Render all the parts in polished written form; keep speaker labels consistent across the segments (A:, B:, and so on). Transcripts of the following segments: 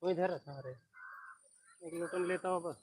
A: वही इधर रखा रहे एक लोटन लेता हूँ बस।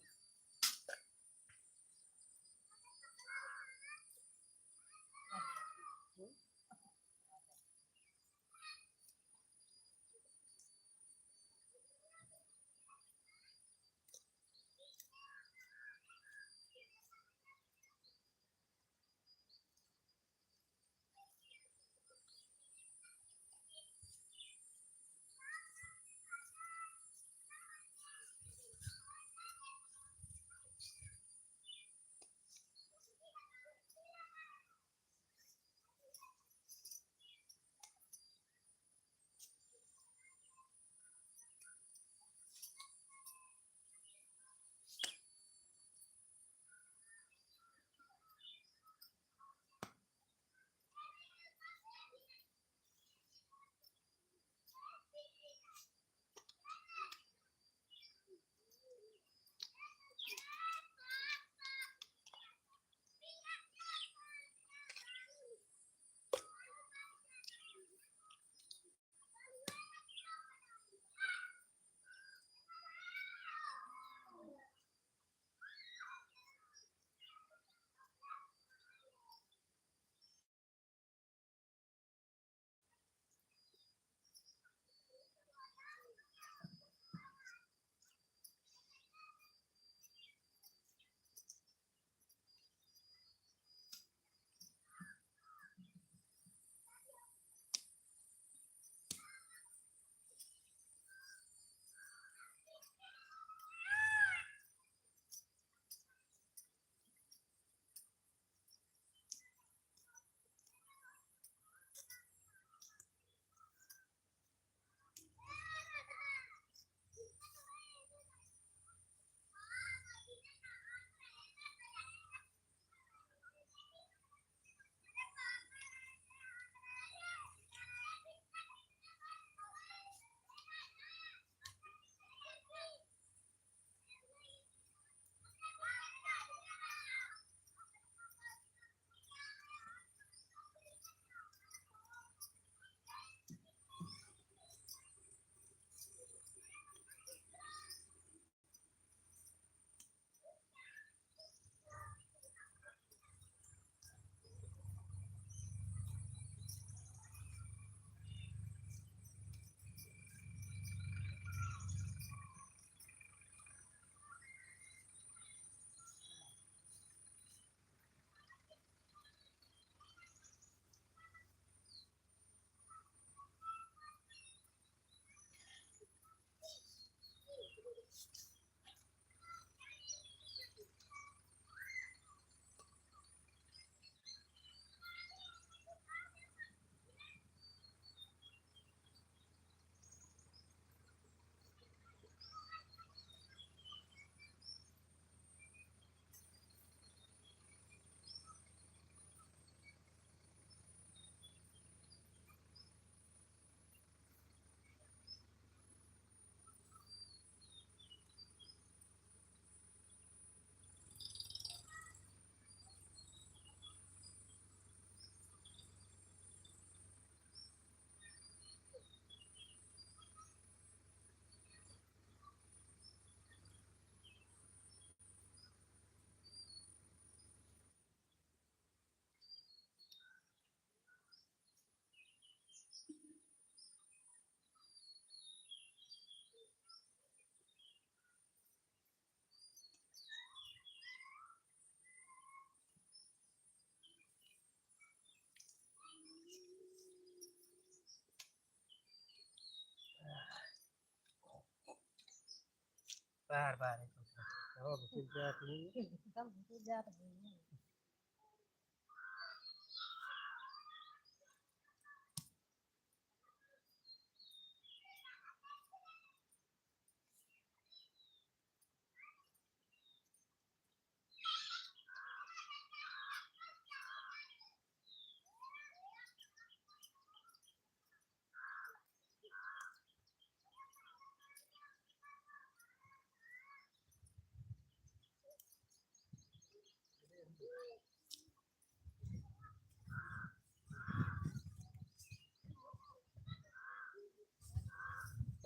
A: बार बार हो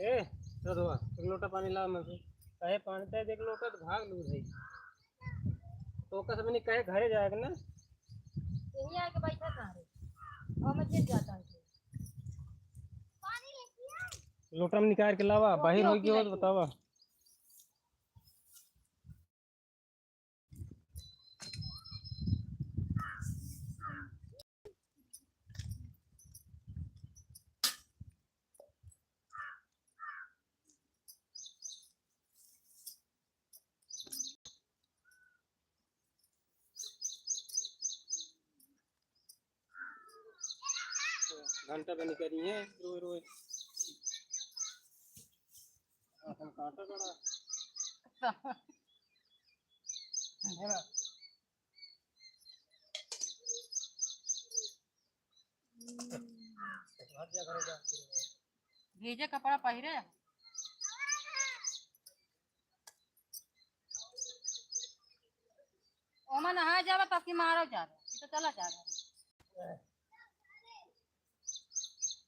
A: ए धोआ एक लोटा पानी ला मैं कहे पानी ते एक लोटा तो भाग लू भाई तो कस बनी कहे घरे जाएगा ना
B: यही आके बैठा कहाँ रे और मैं गिर जाता हूँ
A: लोटा में निकाल के लावा बाहर हो गयो तो बतावा घंटा बनी करी है रोज रोज हम काटा बड़ा है ना हर जगह जा
B: भेजे कपड़ा पहिरे ओमा नहा जावा तब की मारो जा रहा तो चला जा रहा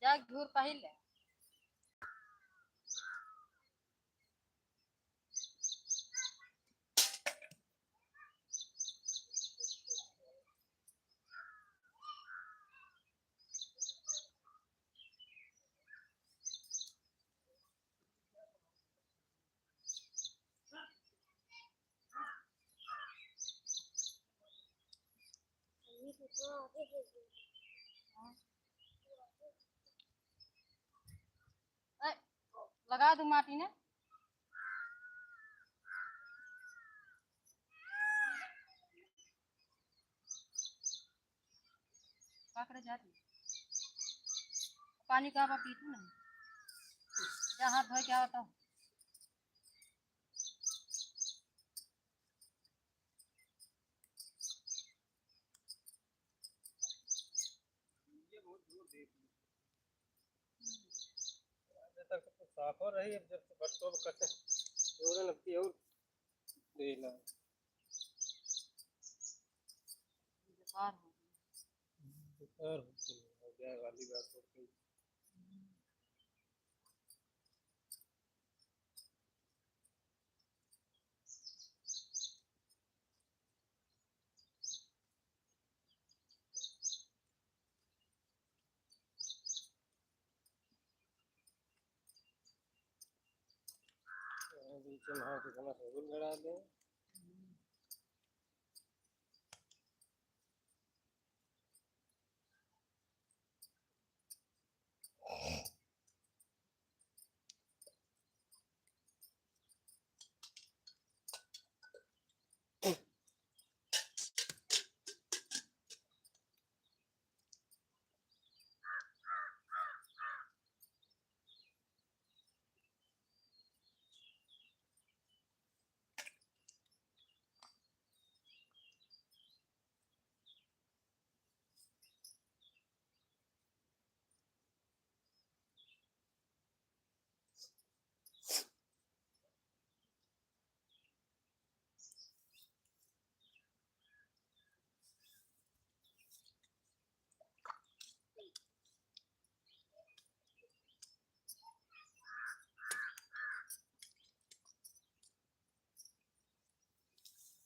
B: जा घूर पहिर ले लगा दूं माटी ने पकड़े जा रही पानी का पीतू नहीं जा हाथ धो के आओ तो
A: तक तो साफ हो रही है जब से बरसों कसे जोड़ने लगती है और देला
B: बेकार हो
A: बेकार हो गया वाली बात हो गई बीच में हाथ इतना सबूल गड़ा दे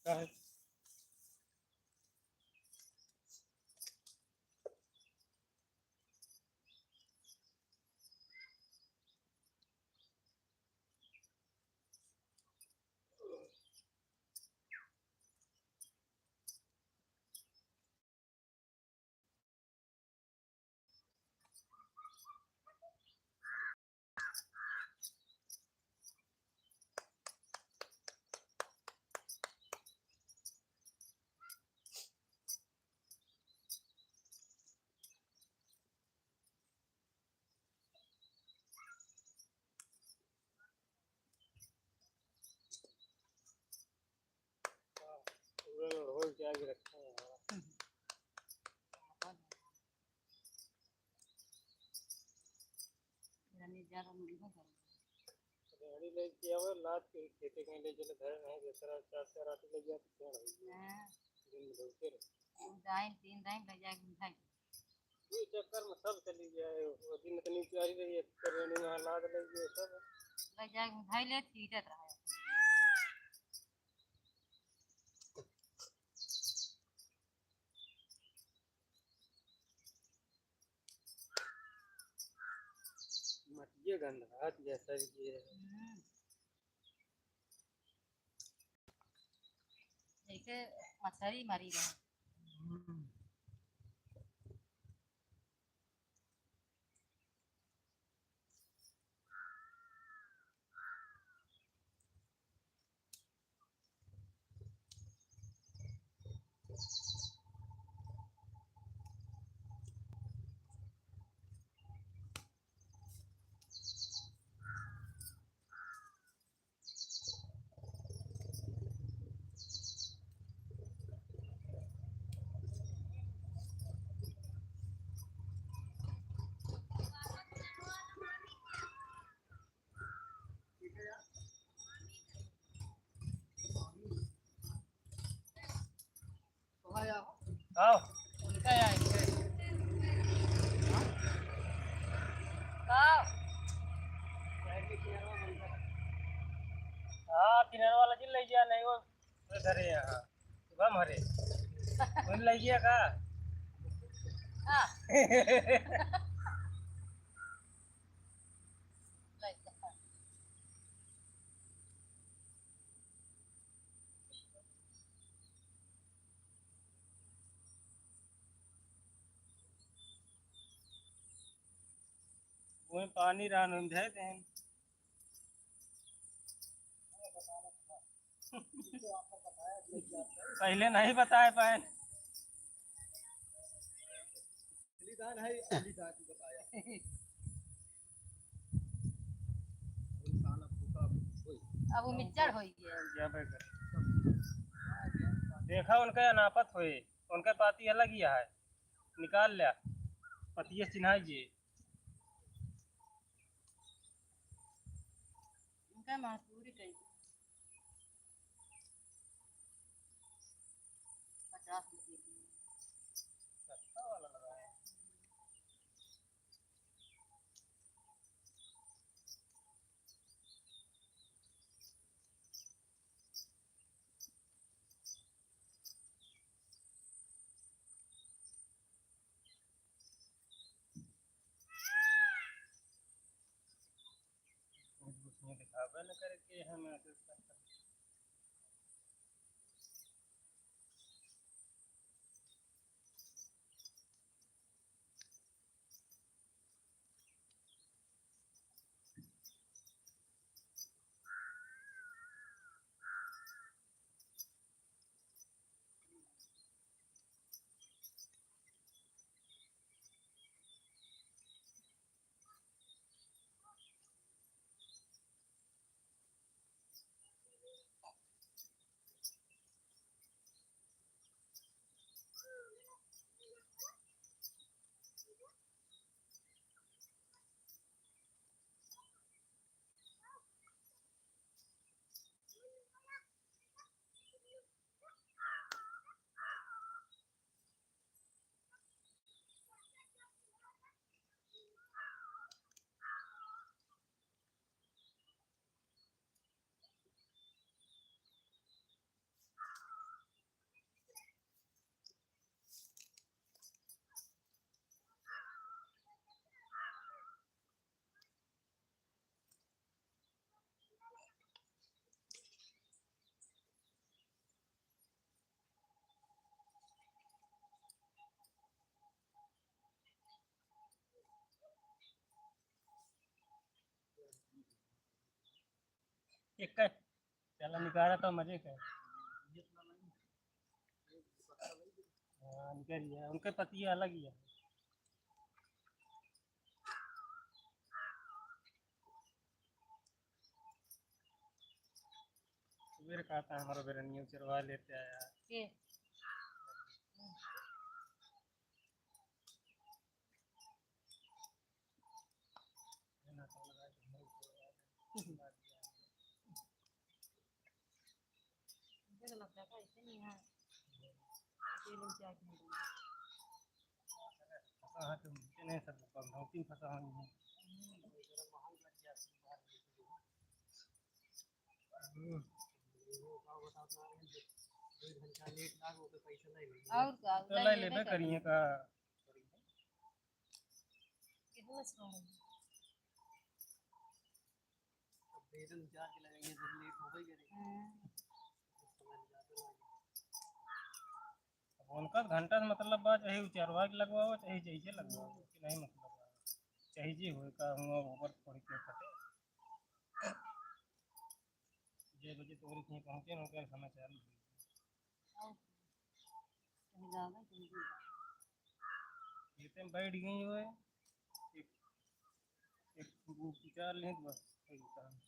A: क्या है रोज आगे रखा है
B: ज्यादा नहीं हो
A: रेहड़ी ले किया हुआ लाद के खेते कहीं ले चले घर नहीं दूसरा चार चार आटे ले गया तो क्या हो गया दिन में धोते रहे
B: दाइन तीन दाइन लग जाएगी मिठाई
A: ये चक्कर में सब चली गया है वो दिन तो नीचे आ ही रही है रेहड़ी में लाद ले गए सब
B: लग जाए भाई ले चीटत रहा है।
A: मटिया गंधा जैसा ये
B: जैसे मछली मरी रहे।
A: आओ
B: उनका आएंगे हाँ
A: हाँ किनारे वाला जिल लग गया नहीं वो घरे यहाँ शुभम हरे उन लग गया का
B: हाँ लग जा।
A: वो पानी रान हम जाए थे पहले नहीं बताए पाए
C: बलिदान है बलिदान की बताया साला भूखा कोई
B: अब वो मिक्सचर हो गया।
A: क्या बेकर देखा उनका अनापत हुए उनका पाती अलग ही है निकाल लिया पतिये चिन्हाइए
B: उनका मजदूरी कही 50 रुपये की।
A: सस्ता वाला लगाया उसमें दिखावा न करके हम ऐसे एक का चला निकाला तो मजे का हाँ निकल गया उनके पतिया अलग ही है सुबह कहा था हमारा बेरनियों चरवा लेते आया
B: के
A: ना तो लगा कि नहीं चरवा
B: मुझे तो लगता है ऐसे नहीं है ये लोग क्या नहीं देंगे।
A: फंसा है तो नहीं सब भौती फंसा है
B: और का
A: तो लाई लेबे करिए का
B: कितना सुन
A: उनका घंटा से मतलब बा चाहे उचरवा के लगवाओ चाहे जैसे लगवाओ कि नहीं मतलब चाहे जी होए का हुआ ऊपर थोड़ी के फटे जे बजे तोरे कहीं पहुंचे न कर समाचार
B: कहीं जाना कहीं
A: ये तो बैठ गई हुए एक एक विचार लें बस वही काम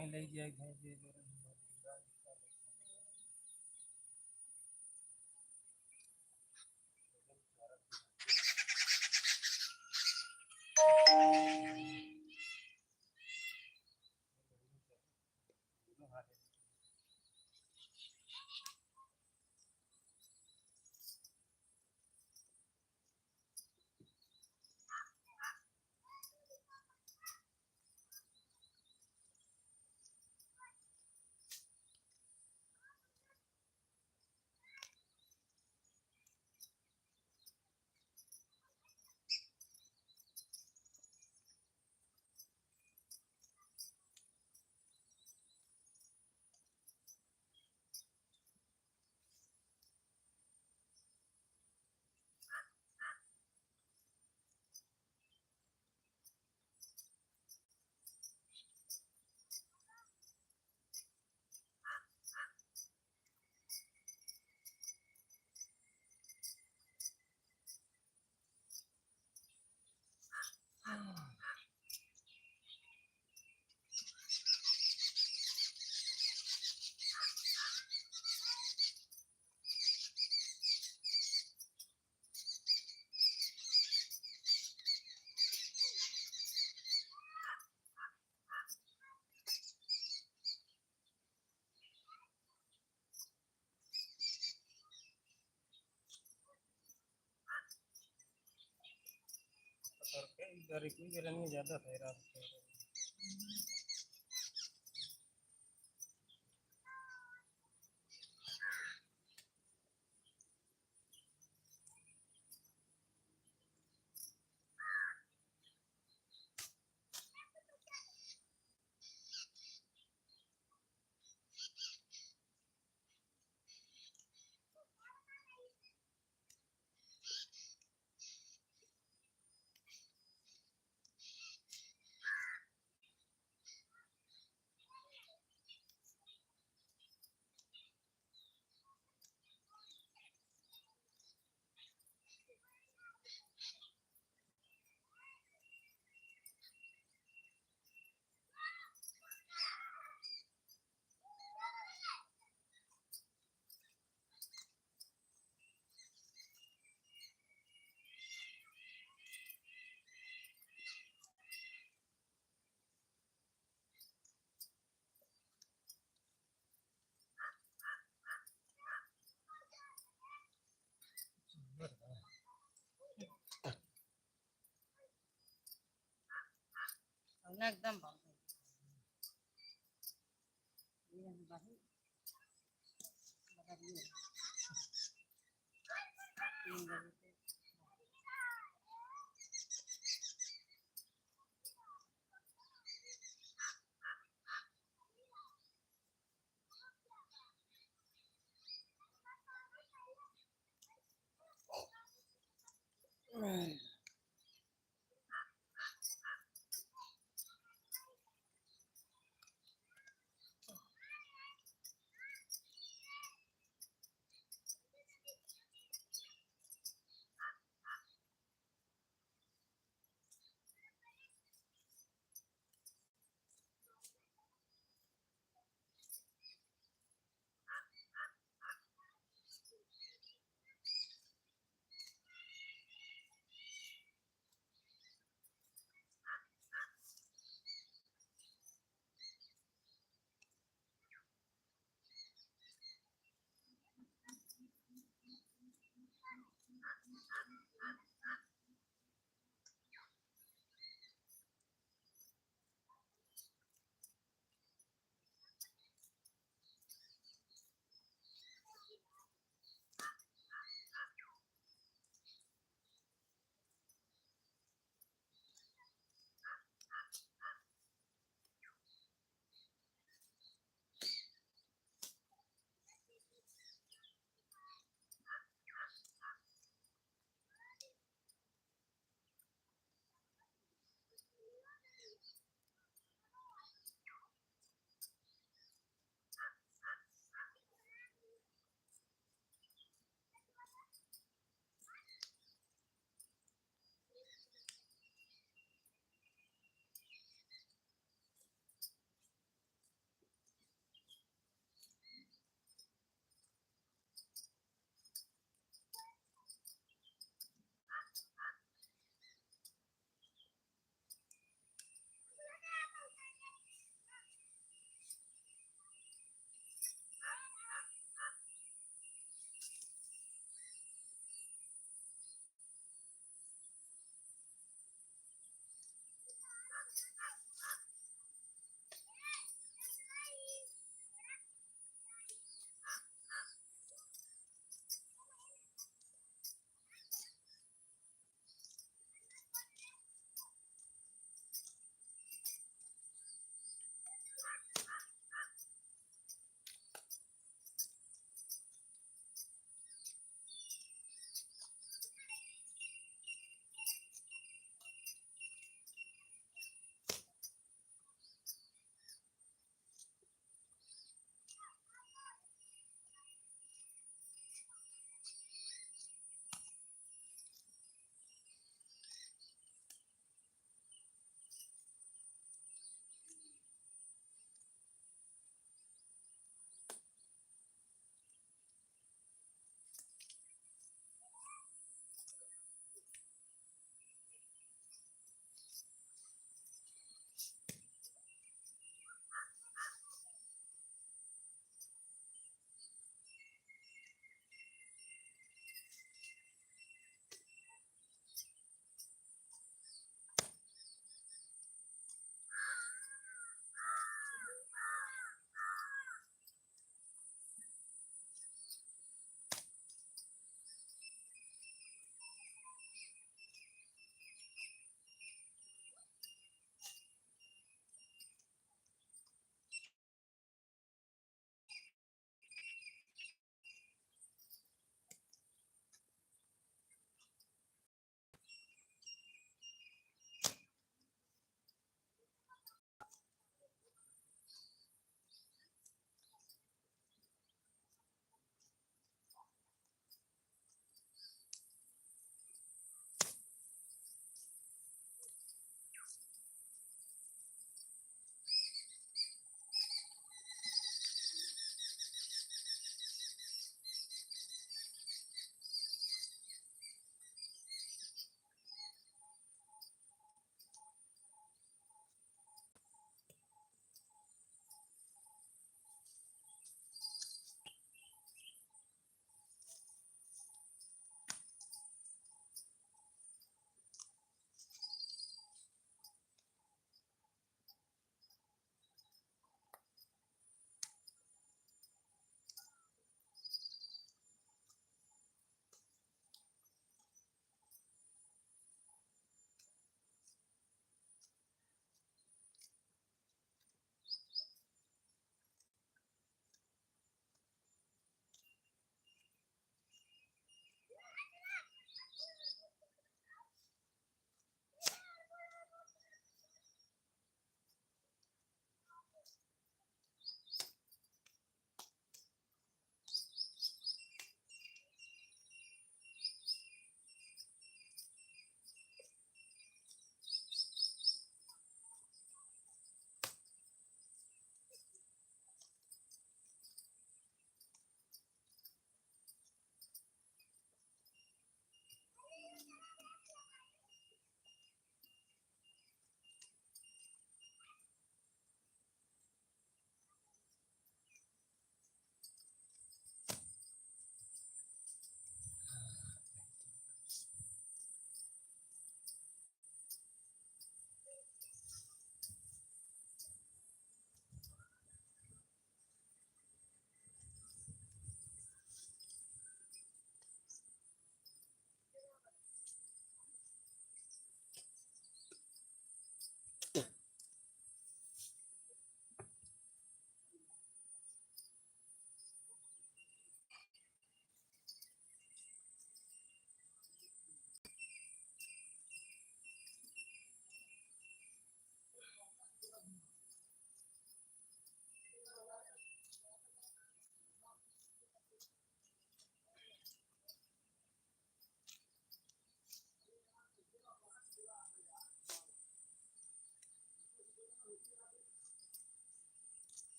A: અહીં લઈ જાય ઘણી જે गर्मी ज़्यादा है रात को
B: हमने एकदम बंद कर दिया। ये बाहर लगा दिया 3 बजे से।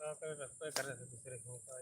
A: क्या कर रखते कर रहे थे दूसरे को का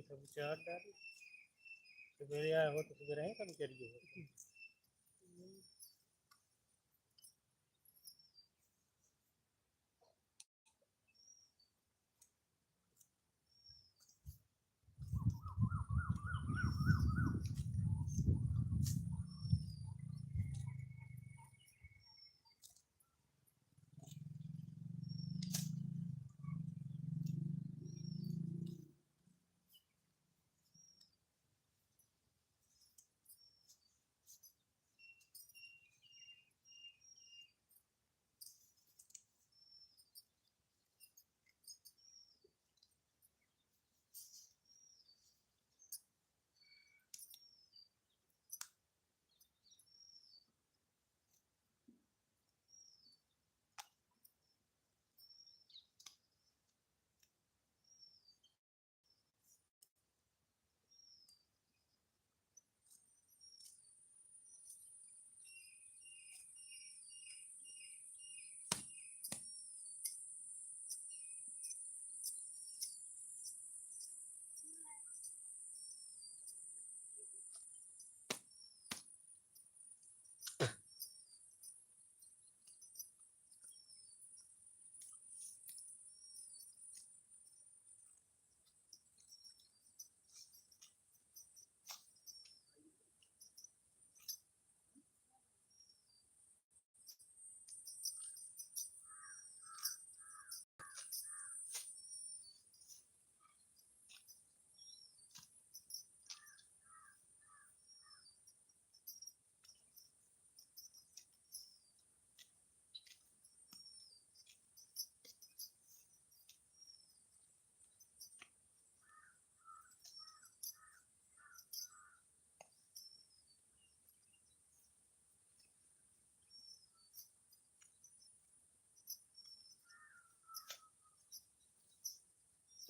A: सब चार डाली सवेरे आया हो तो सवेरे है कभी करिए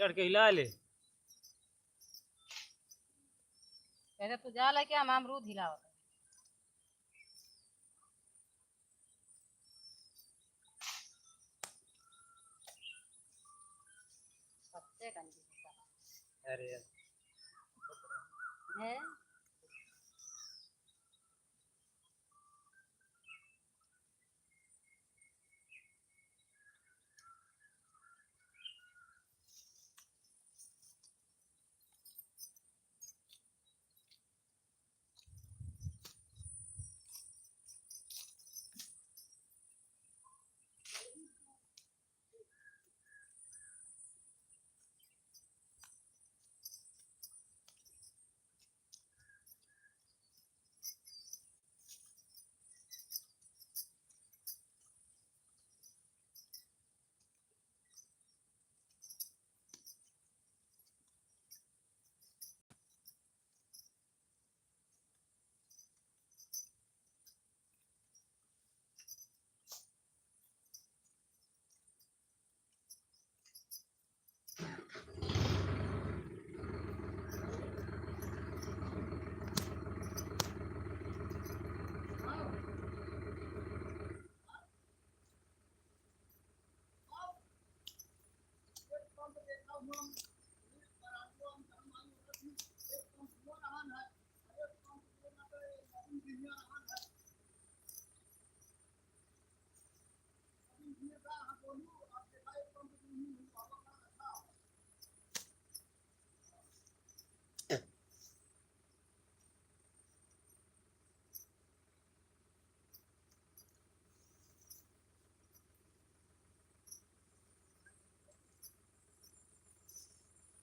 A: चढ़ के हिला ले।
B: कहते तू जा लेके हम अमरूद हिलाओ सबसे गंदी
A: अरे
B: है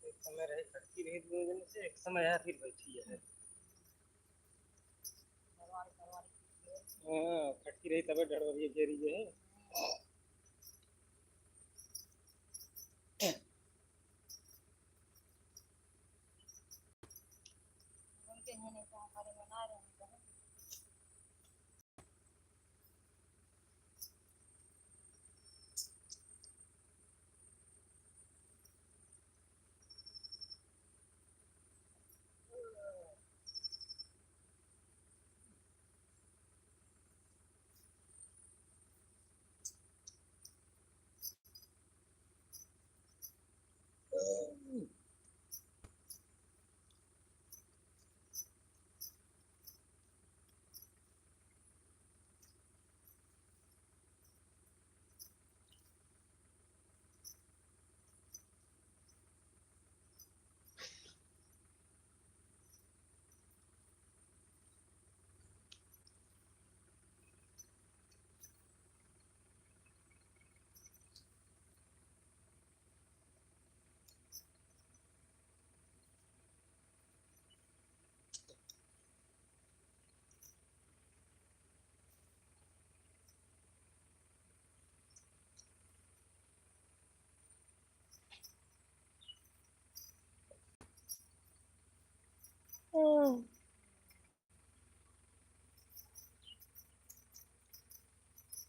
A: एक समय रहे खटकी रही 2 दिन से, एक समय है फिर बैठी है। हाँ खटकी रही तब डरवरी घेरी जो है।
B: उनके हैं नहीं तो हमारे मना रहे हैं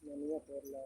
A: मनिया तोड़ला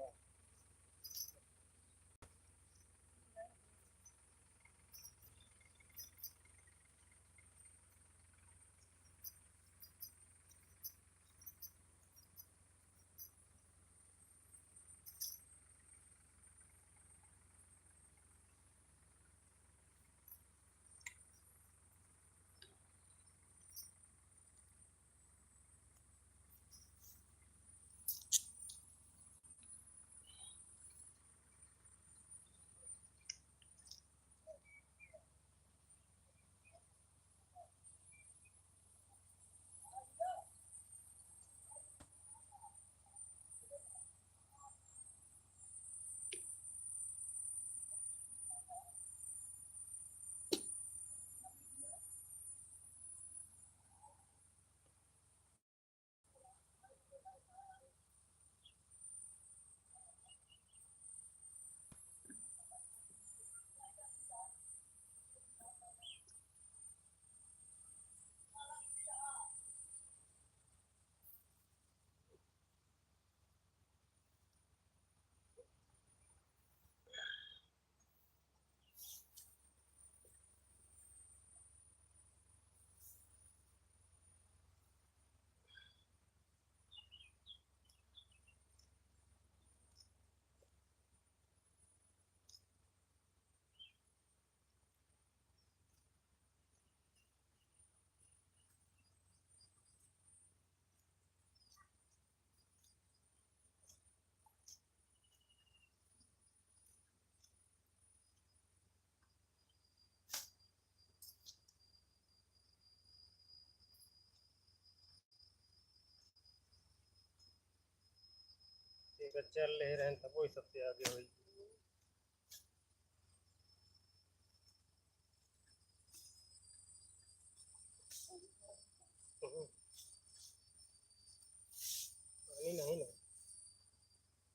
A: का चल ले रहे तब वही सबसे आगे हुई। पानी नहीं ना।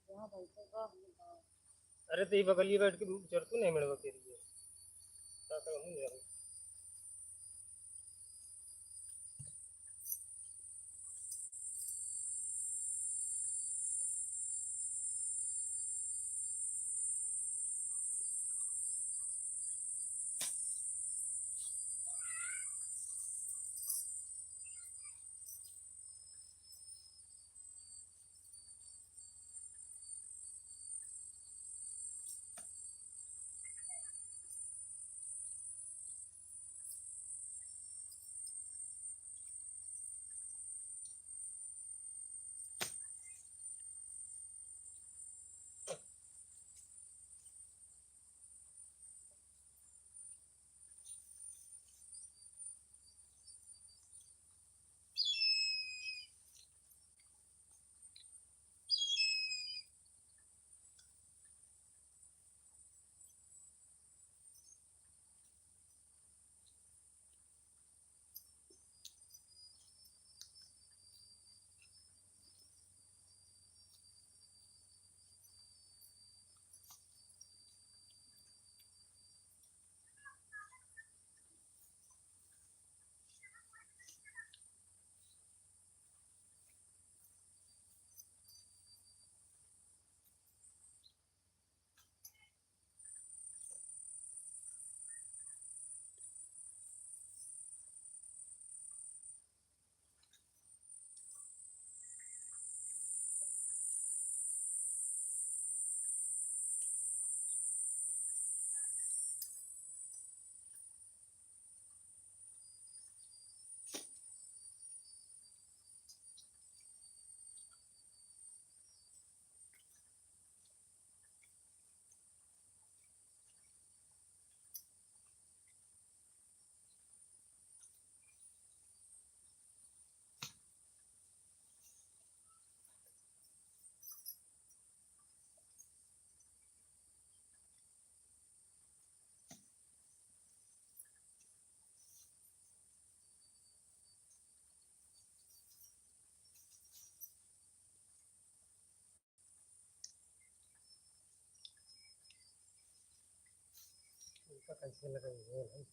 B: जहाँ बैठेगा हम गाँव।
A: अरे तो ये बगलिए बैठ के चढ़तू नहीं मिलवा के लिए क्या कहूँ यार। इनका कैसे लगा ये भाई।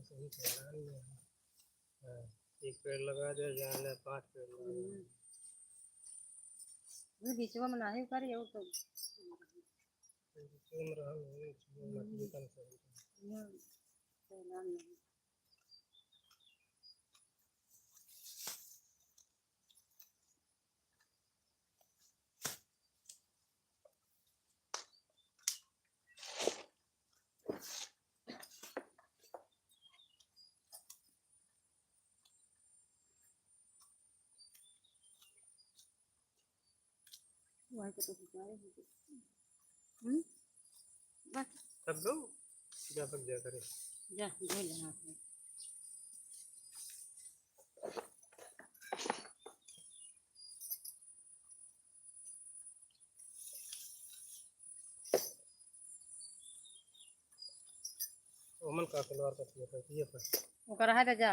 A: सही कह रहा है। हाँ, एक पेड़ लगा दिया जान ले 5 पेड़ लगा दिए।
B: बीच में नहीं करी हो तो
A: इसमें रहा नहीं, इसमें मछली का सही
B: वही तो बस
A: तब दो जा तक जा करे।
B: जा धो ले हाथ में
A: ओमन का खिलवाड़ करती है ये पर
B: वो कर है जा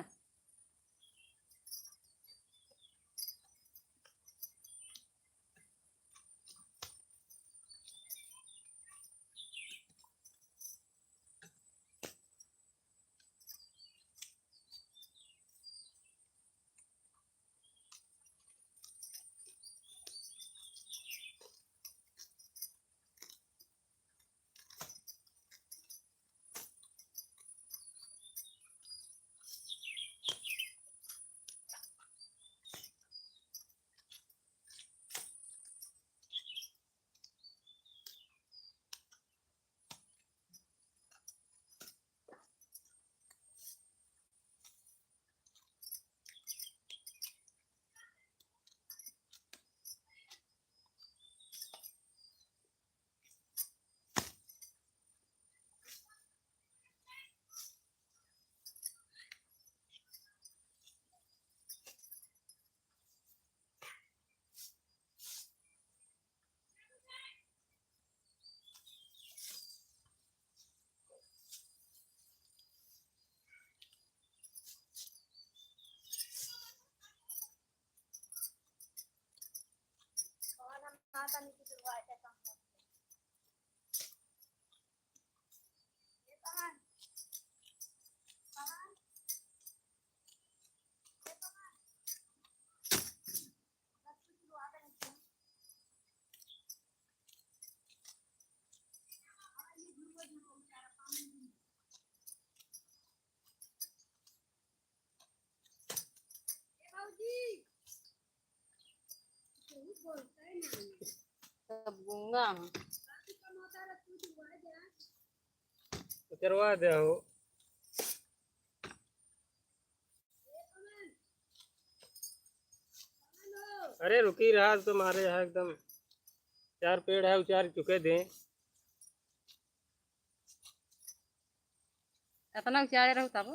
B: सब गूंगा हूँ
A: उतरवा दे हो। अरे रुकी रहा तुम्हारे यहाँ एकदम 4 पेड़ है उचार चुके थे।
B: इतना उचारे रहो तब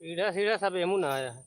A: सीधा सीधा सब एमू ना आया है।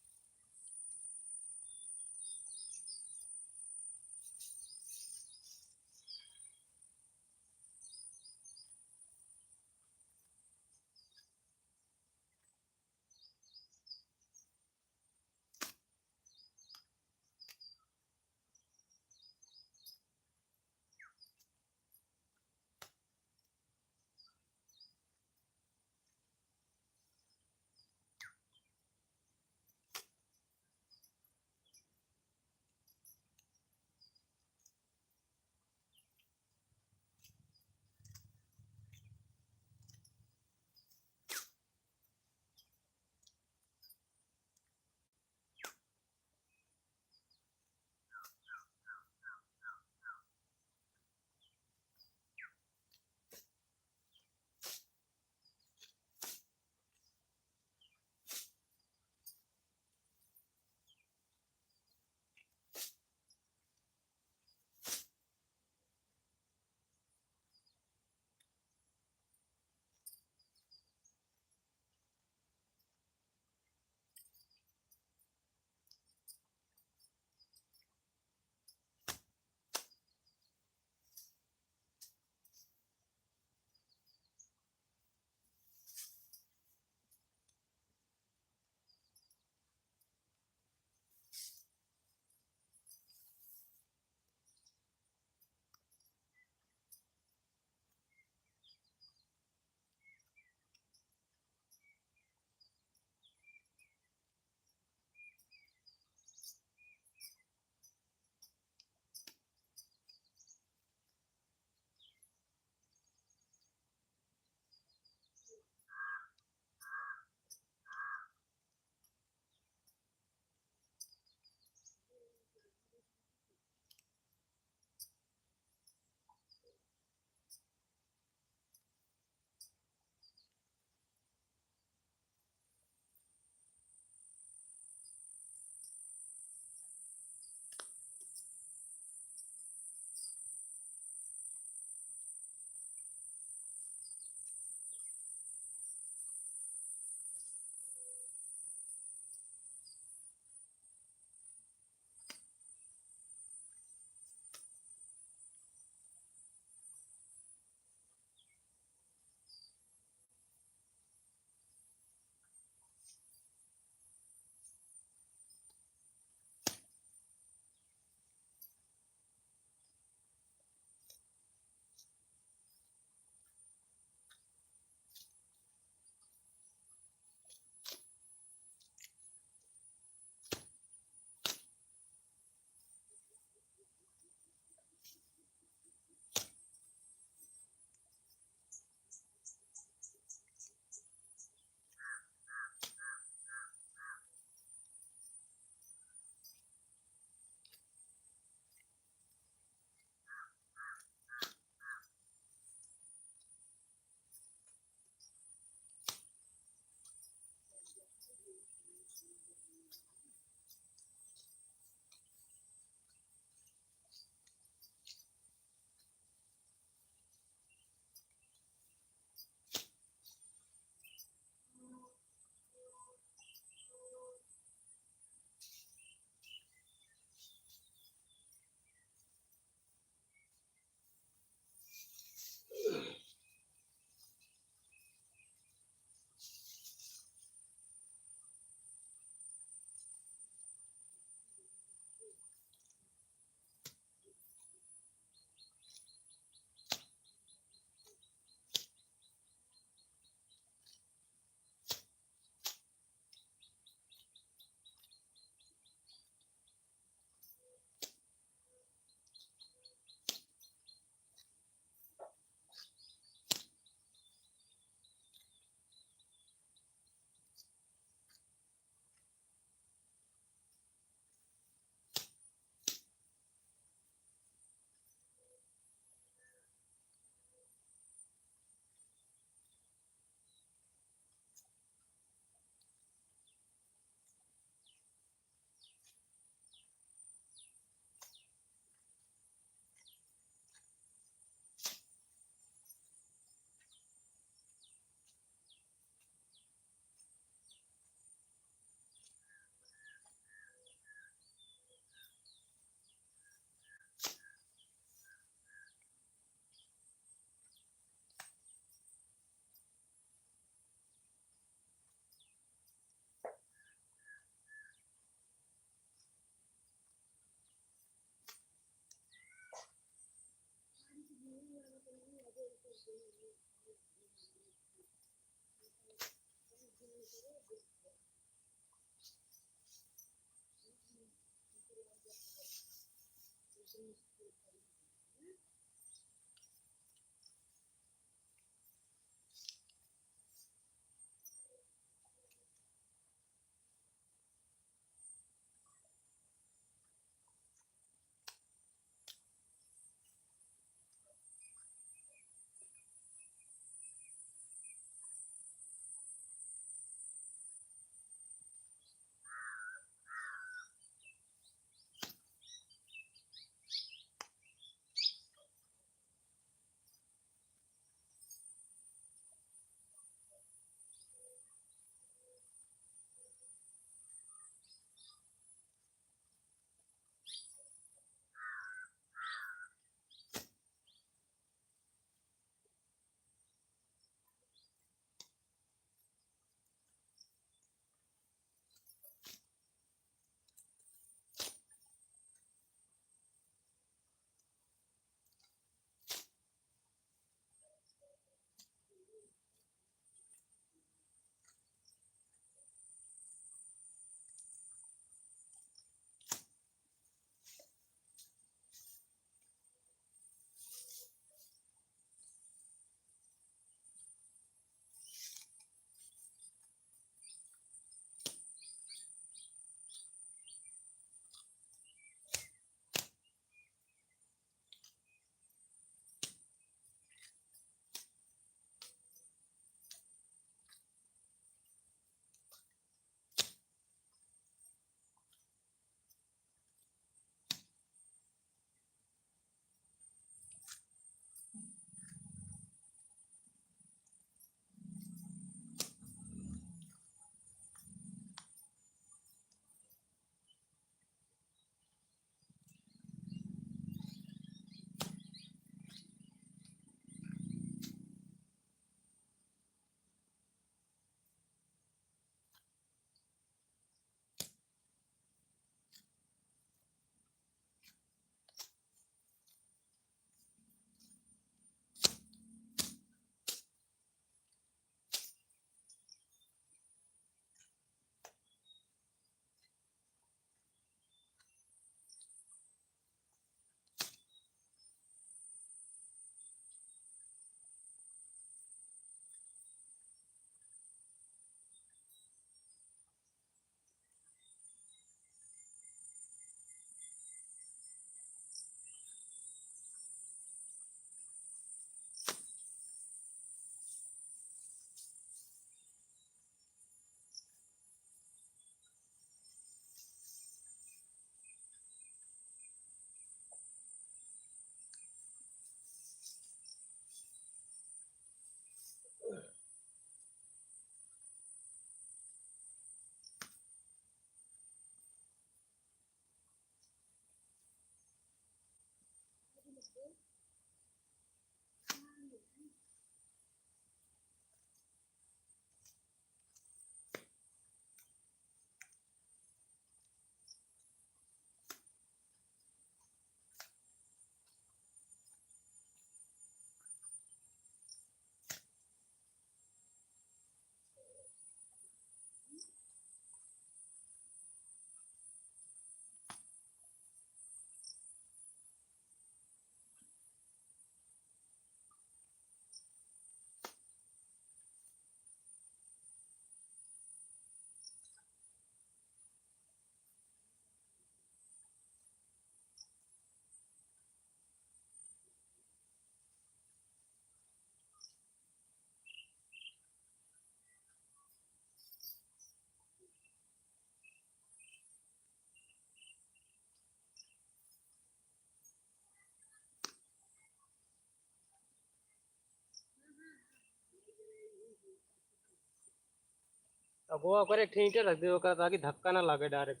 A: अब वो करे ठींटे रख दे ताकि धक्का ना लगे डायरेक्ट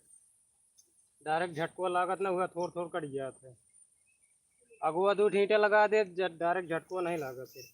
A: डायरेक्ट झटको लागत ना हुआ थोड़ थोड़ कट गया था अगुआ दो ठींटे लगा दे डायरेक्ट झटको नहीं लागत फिर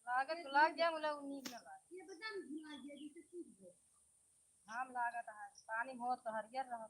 B: लागत तो लाग गया मुला उन्हीं में हम लागत है पानी बहुत तो हर गया रहा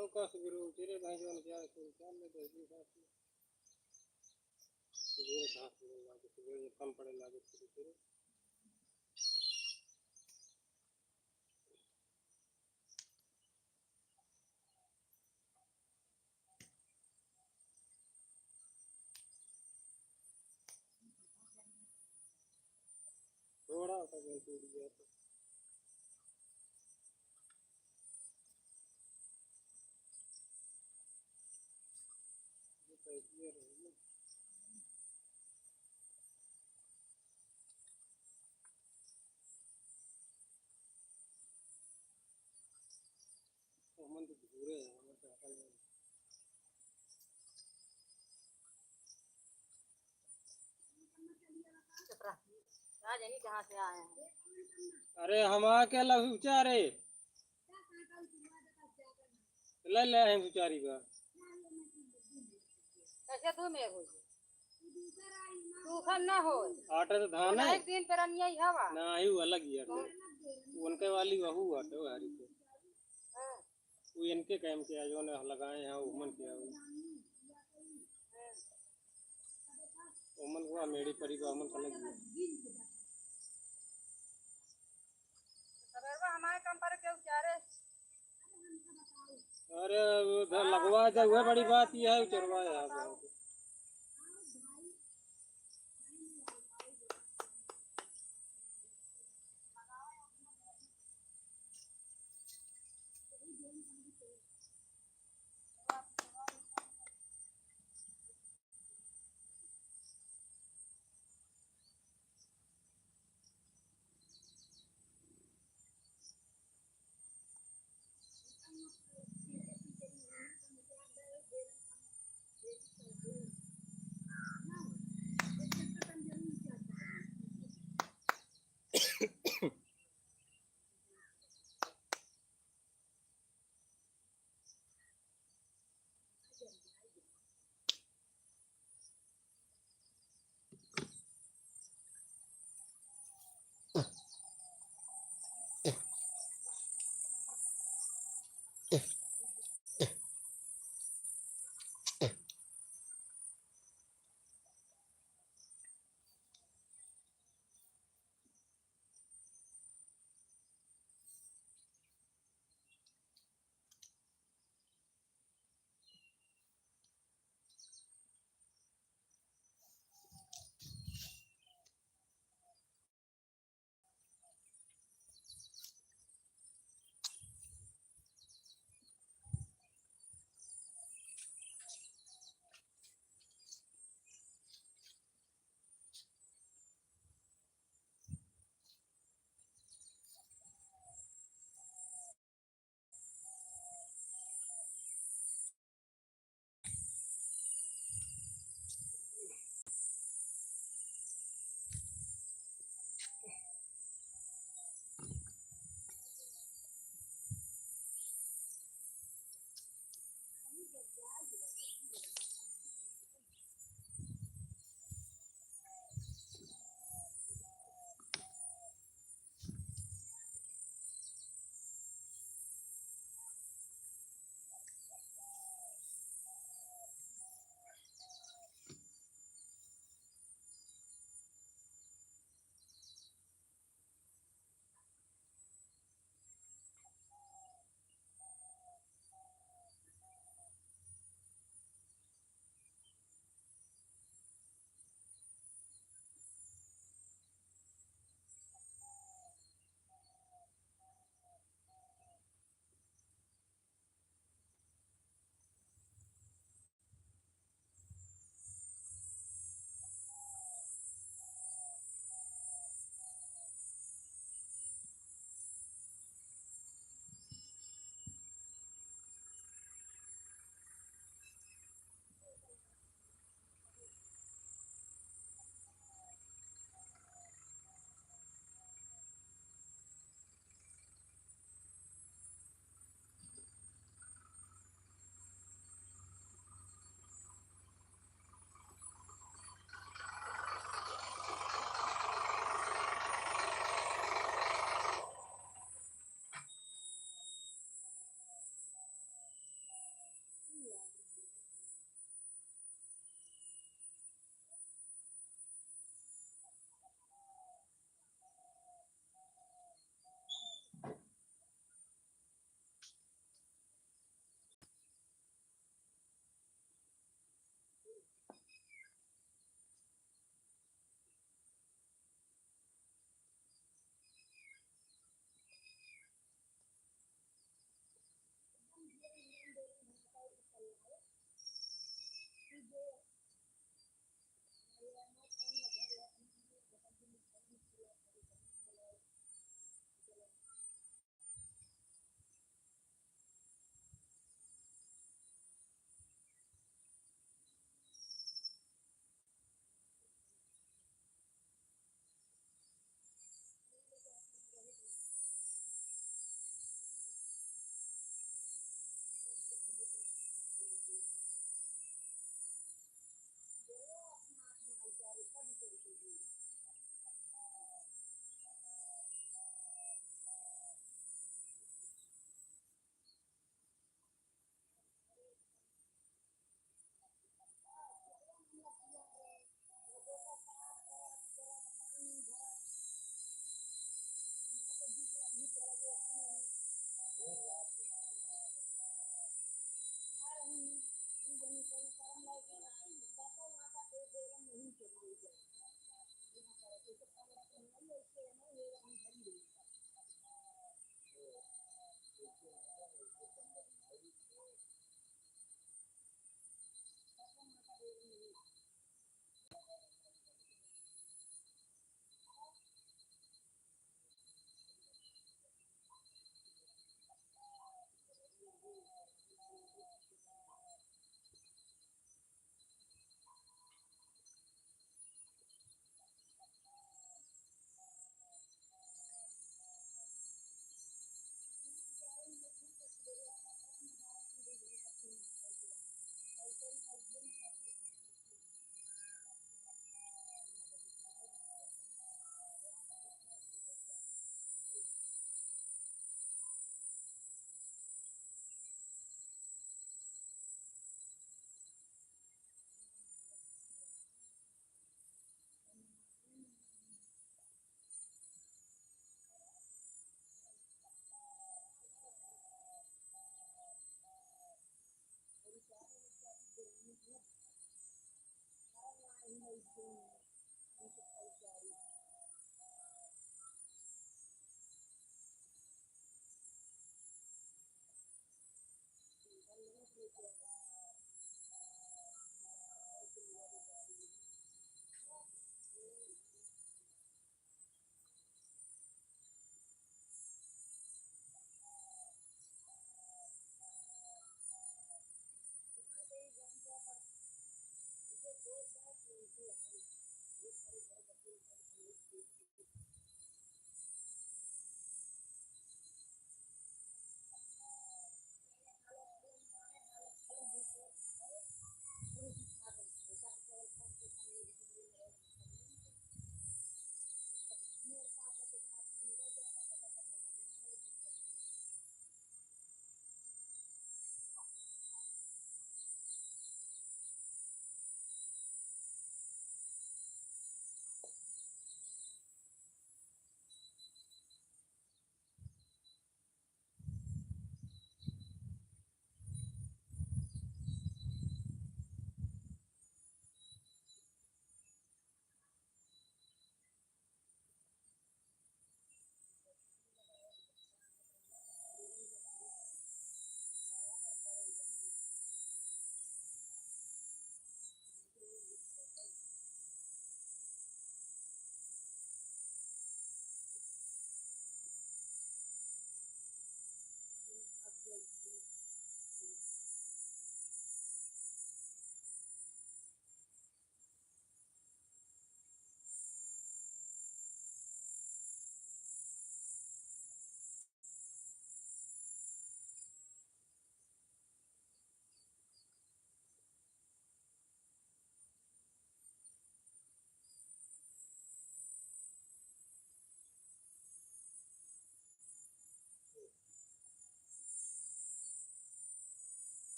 A: अवकाश गुरु तेरे भाई जो ने जाए तो क्या में दे दी बात ये घास में लगा के ये कम पड़े लागे तेरे थोड़ा सा टूट गया तो ये रही ओमन तो घूरे हैं, ओमन तो अकल नहीं।
B: चुप रह। कहाँ जानी कहाँ से आए हैं।
A: अरे हमारा क्या लग बेचारे, ले ले हैं बेचारी का।
B: कैसे तू में हो तूफान ना हो
A: आटे तो धान है
B: एक दिन पर अन्य ही हवा
A: ना, ही वो अलग ही है। उनके वाली वहू आटे वो हरी के,
B: हाँ,
A: वो इनके कैम के जो ने लगाए हैं ओमन के है। ओमन को मेरी परी को ओमन अलग ही है।
B: सवेरवा हमारे काम पर क्यों चारे
A: अरे उधर लगवा दे, वह बड़ी बात यह है चरवाया है।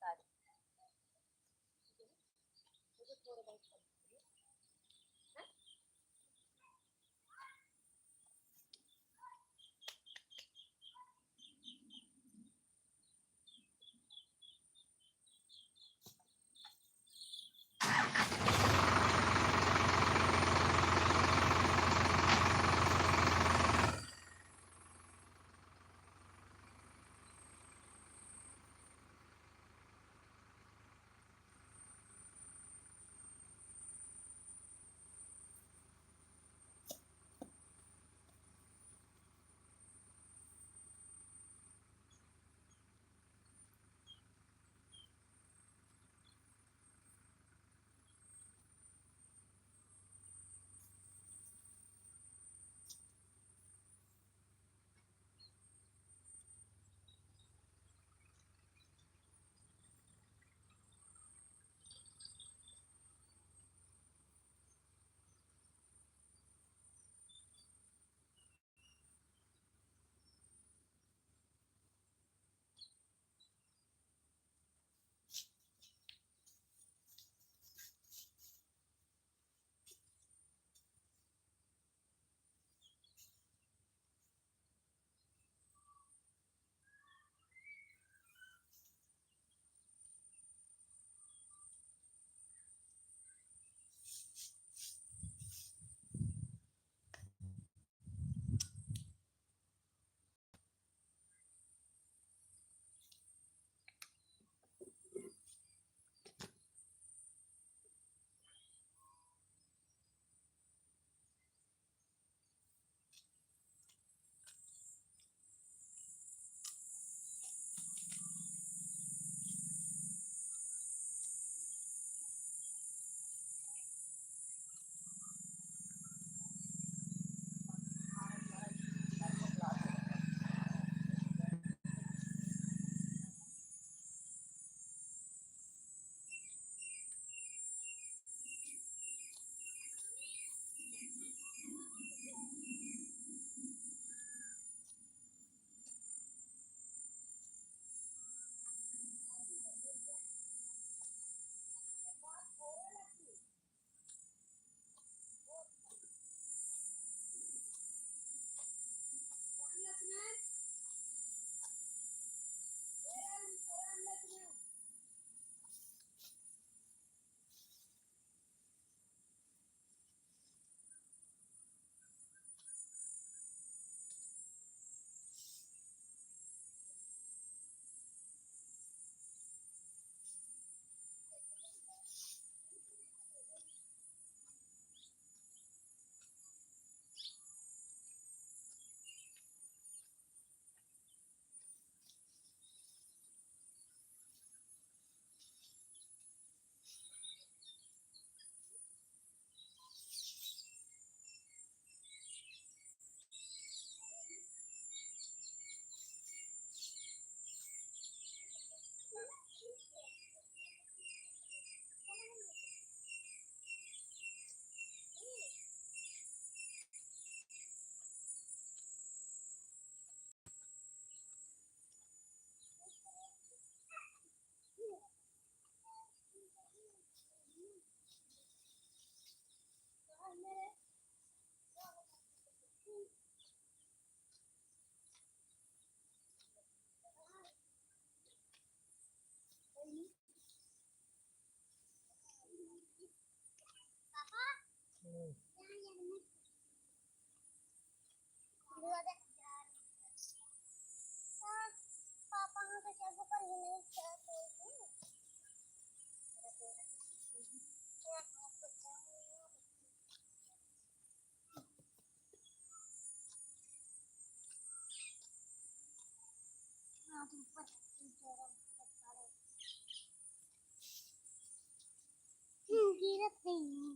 B: बता रही गिरत नहीं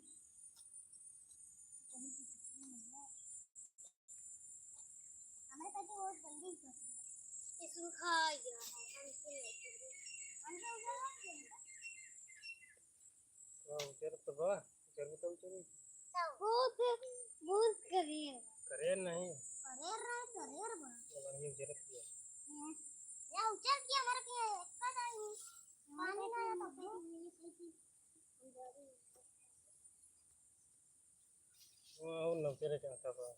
B: हमारे पास बहुत जल्दी इसको खा गया है हमसे
A: उचर तो बा उचर तो उचर
B: बहुत बहुत करिए
A: करे नहीं
B: करियर बा
A: बढ़िया उचर किया
B: या उचर किया हमारे के का नहीं
A: तेरे चाहता था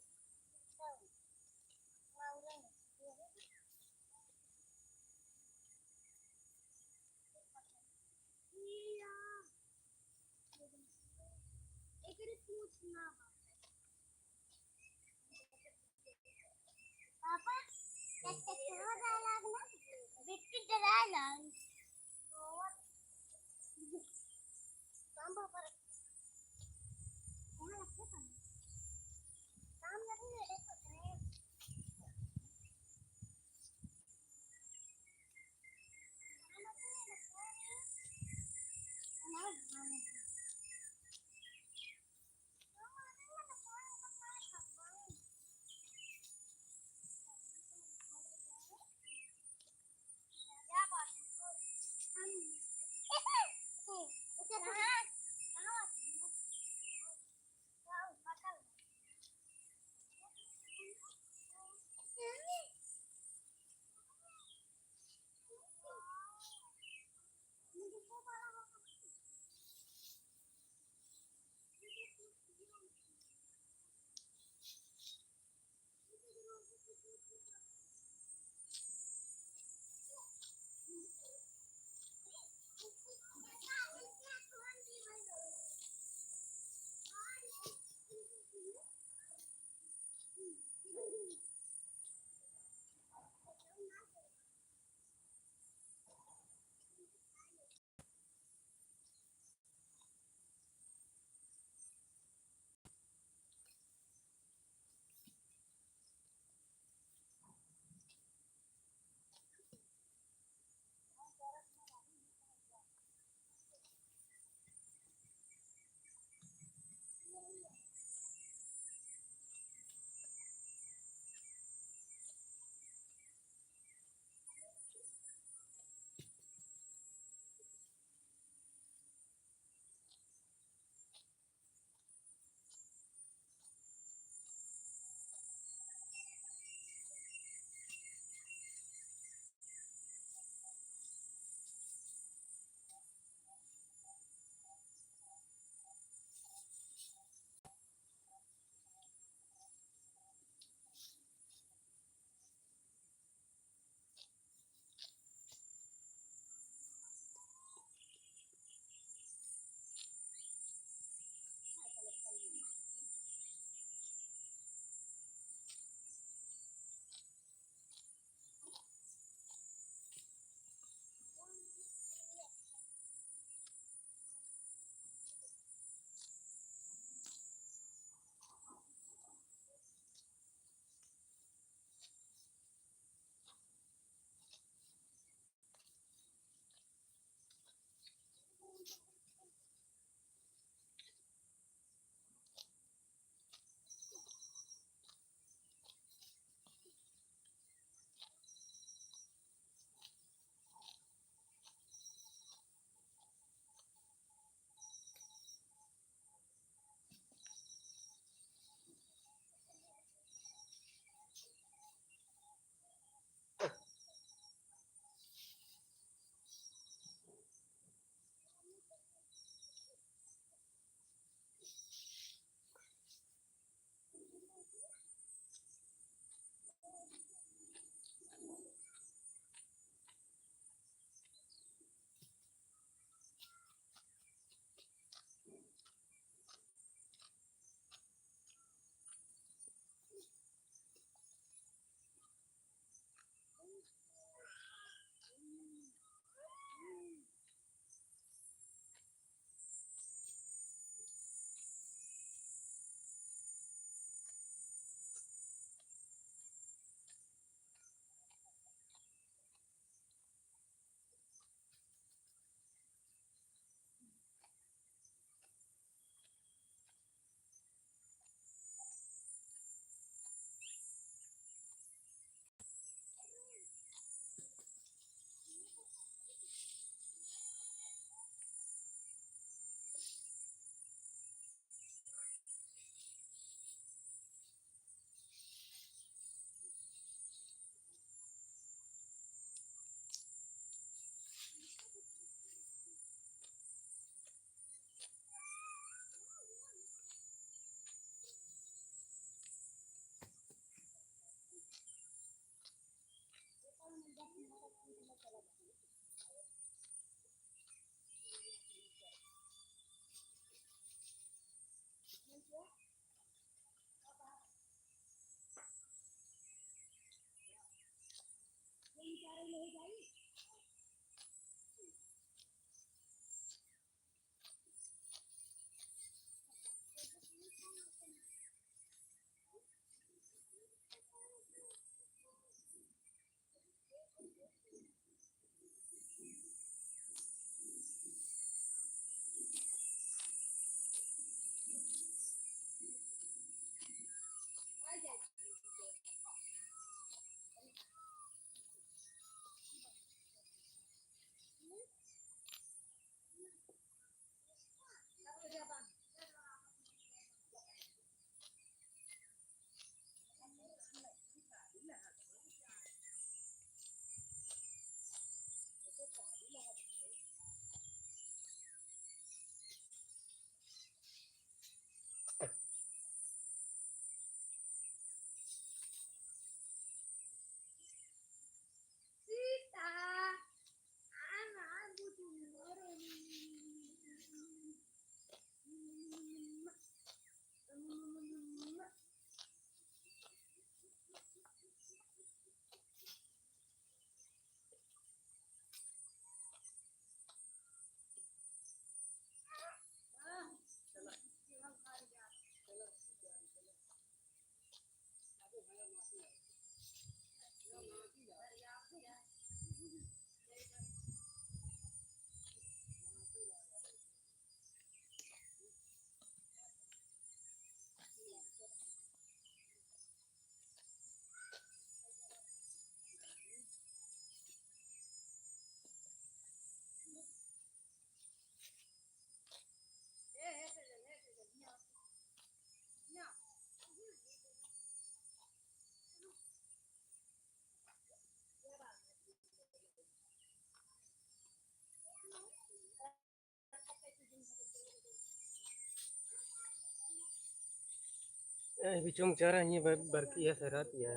A: बिचों चारा ये बरकी है सहराती है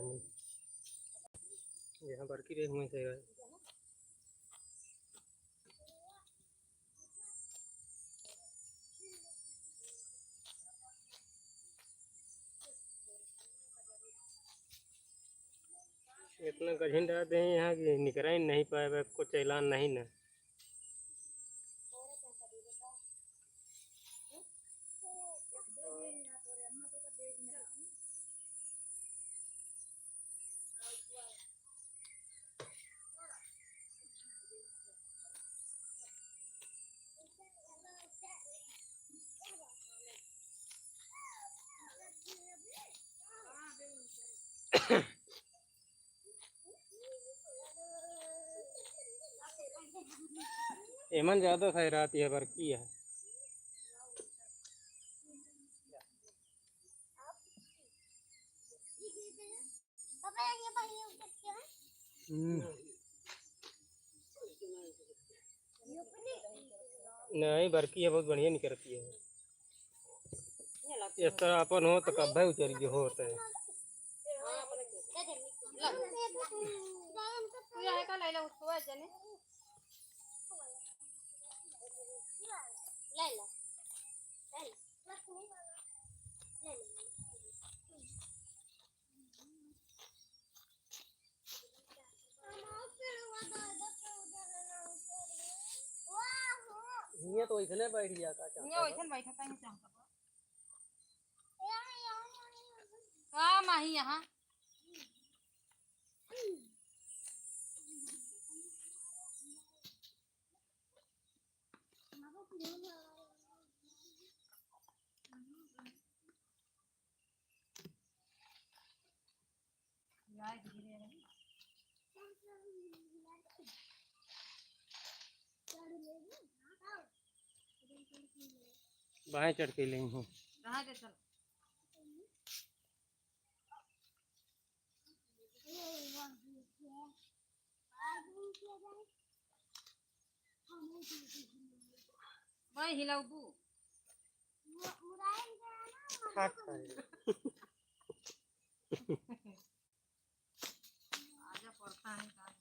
A: यहाँ बरकी रही हुई सहरा इतना गझिन डालते हैं यहाँ की निकरा ही नहीं पाए कुछ ऐलान नहीं ना एमन ज्यादा सहराती है बरकी है नहीं बरकी है बहुत बढ़िया निकलती है इस तरह अपन हो तो कब भाई उचर जो होता है
C: ये तो इसने बैठ गया का
B: काम आई यहाँ
A: बाहें चढ़ के ले हूँ
B: कहाँ के चल भाई हिलाऊ तू आजा पड़ता है कहाँ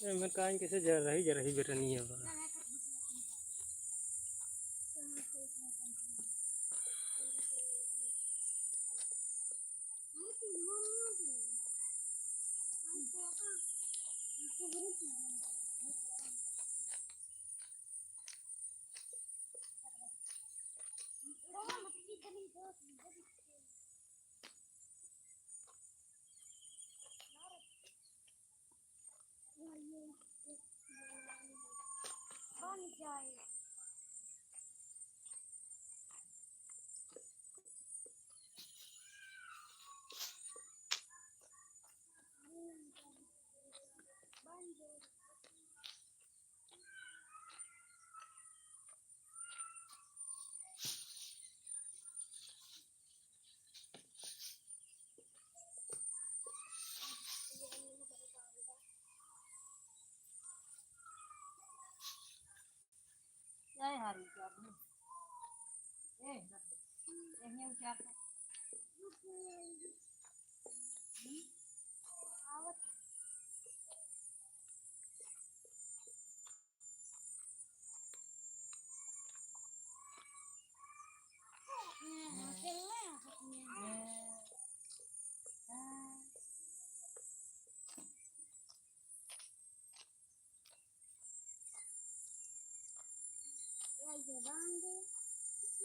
A: मैं कहाँ कैसे जा रही बेटा नहीं है बाहर।
B: जय हरि क्या ये क्या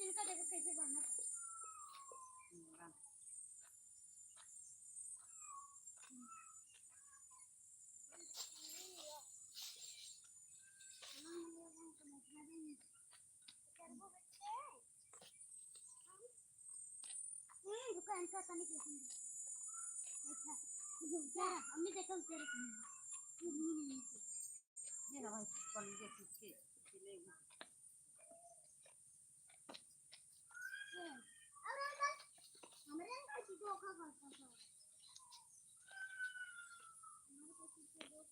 B: इनका देखो कैसे बना था। दुकान का पानी कैसे हमने देखा उसे ये ना भाई बन के किसके ले और हमारे का चीजों का करता था हमारे को चीजों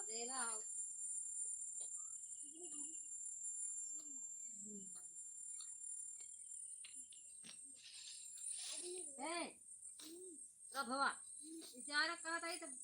B: अदेला ए प्रभवा विचार कहा था तब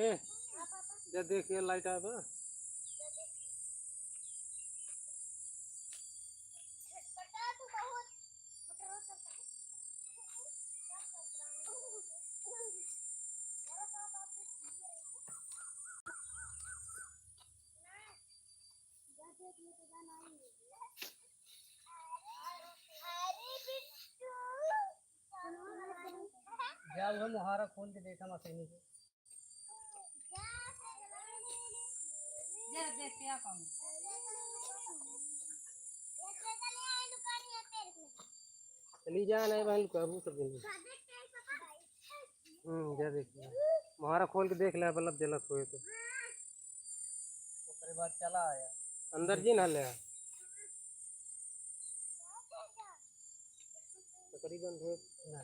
A: ए जब देखिए लाइट आया था
C: क्या हुआ मुहारा खोल के देखा मशीनी को।
B: जरा देख क्या कहूँ
A: चली जा नहीं बहन करू सब दिन जा देखिए मुहारा खोल के देख ले बल्ब जलत हुए तो
C: उसके बाद चला आया
A: अंदर जी ना ले तकरीबन हुए
C: ना।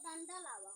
B: डंडा लावा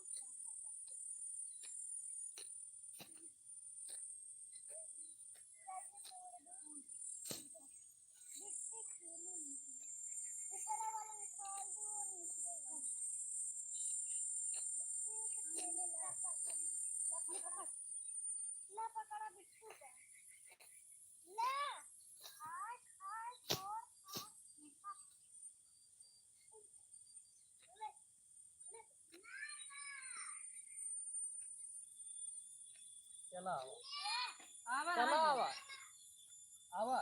C: चला
B: आवा
C: चला आवा आवा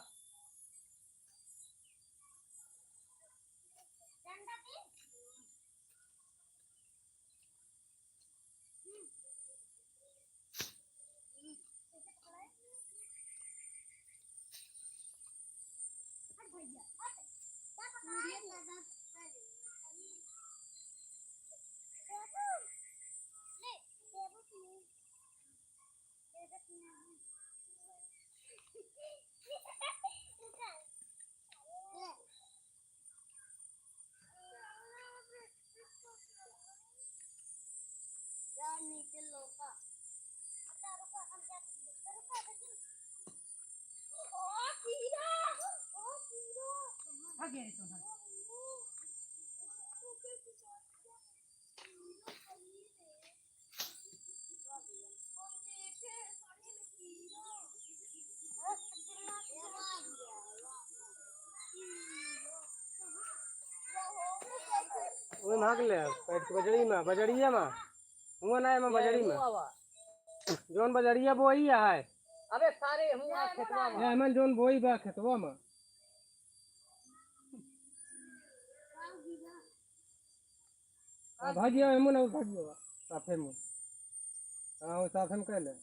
B: नीचे लोका भागे तो
A: वो भाग ले पैट के बजड़िया में हुआ ना है बजड़ी में
C: आवा
A: जोन बजड़िया वो ही है
C: अबे सारे हुआ खेतवा में
A: ये मन जोन बोई बा खेतवा में भाजिया हमू ना भाजियो साफे में हां वो साफे में कहले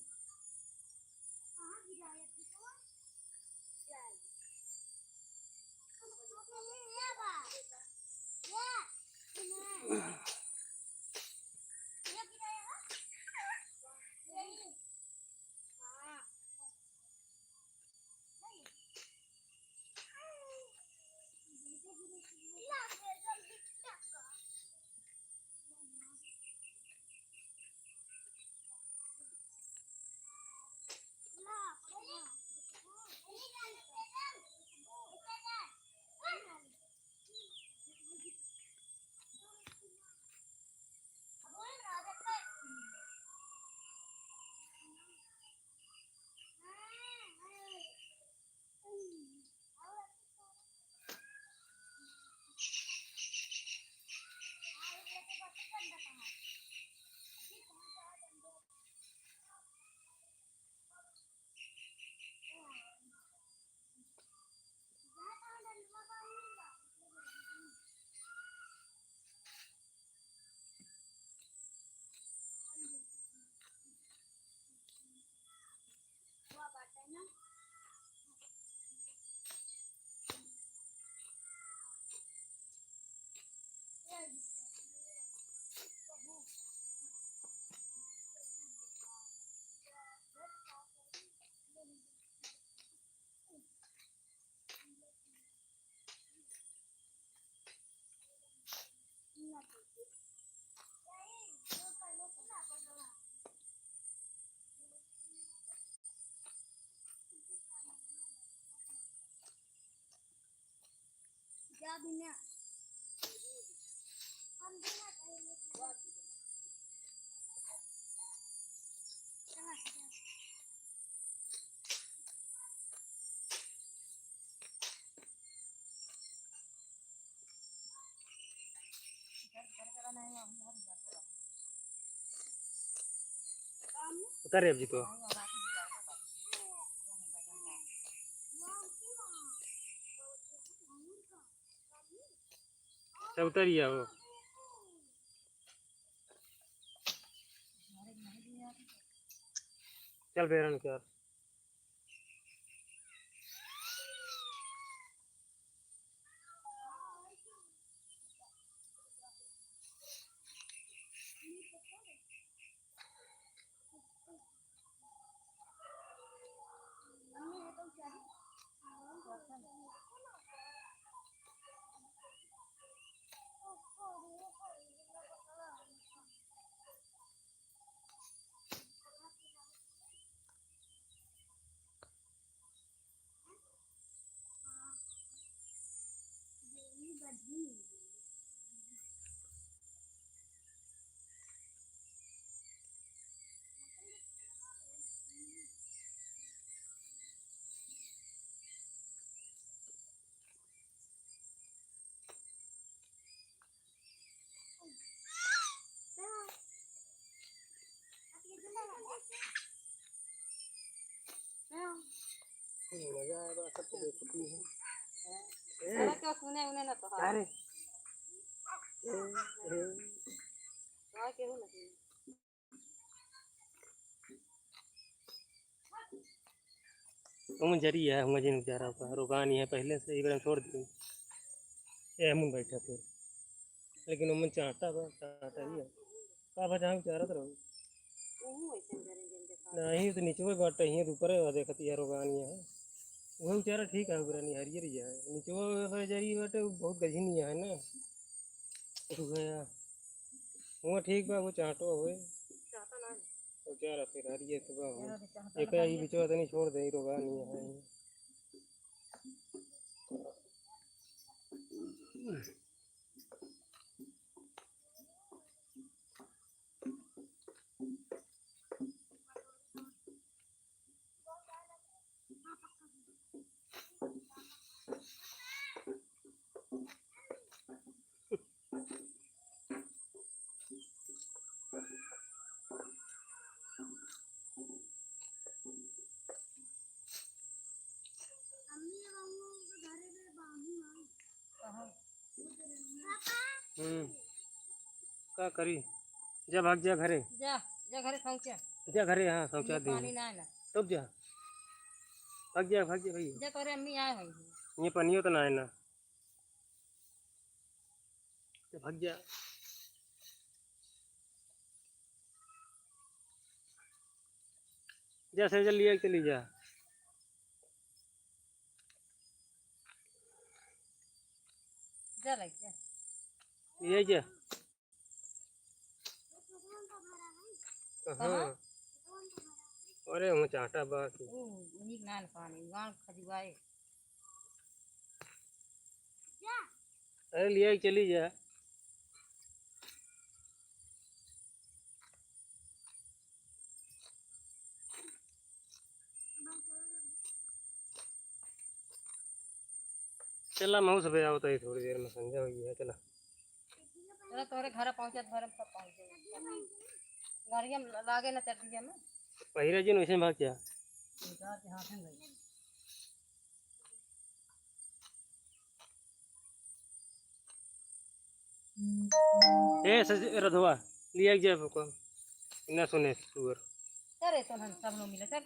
B: जा बिना
A: उतर अब जी तो सब उतर वो चल बेरन क्या मजा आएगा सब तो देखती है
B: अरे क्यों सुने उन्हें ना तो
A: अरे
B: हाँ क्यों ना सुने
A: हम जरी है हम जिन बेचारा का रोगानी है पहले से एकदम छोड़ दी ये हम बैठा फिर लेकिन हम चाहता ही है का बचा बेचारा तो रहो
B: वो ऐसे जरे जल्दी खा
A: नहीं तो नीचे बाट ही ऊपर देखती है रोगानी है वो बेचारा ठीक है उगरानी हरियर ही है नीचे जरी बाटे बहुत गजनी है ना तो गया वो ठीक बा वो चाहतो हुए
B: चाहता ना
A: बेचारा फिर हरियर तो बा
B: मेरा भी चाहता
A: एक ही बिचवा तो नहीं छोड़ दे रोगानी है का करी जा भाग जा घरे
B: जा जा घरे पहुंचा
A: जा घरे हाँ शौचा दी
B: पानी ना है ना
A: तब जा भाग जा भैया
B: जा तोरे अम्मी आए हुई
A: ये पनियो तो ना है ना तो भाग जा जा से जल्दी आई चली जा
B: जा लग जा
A: ये जा कहाँ अरे हम चाहता बाकी
B: ओ नीक ना पानी गांव खजुआए
A: अरे लिया ही चली जा चला मैं सब आवता ही थोड़ी देर में संध्या हुई है चला
B: चलो तोरे घर पहुंचा घर सब पहुंचे गाड़ियां लागे ना चल दिया में
A: पहिरा जी वैसे भाग जा
B: चार के हाथ में गई
A: ए सज रधवा लिया जा को ना सुने सुअर
B: चल तो हम सब लोग मिले चल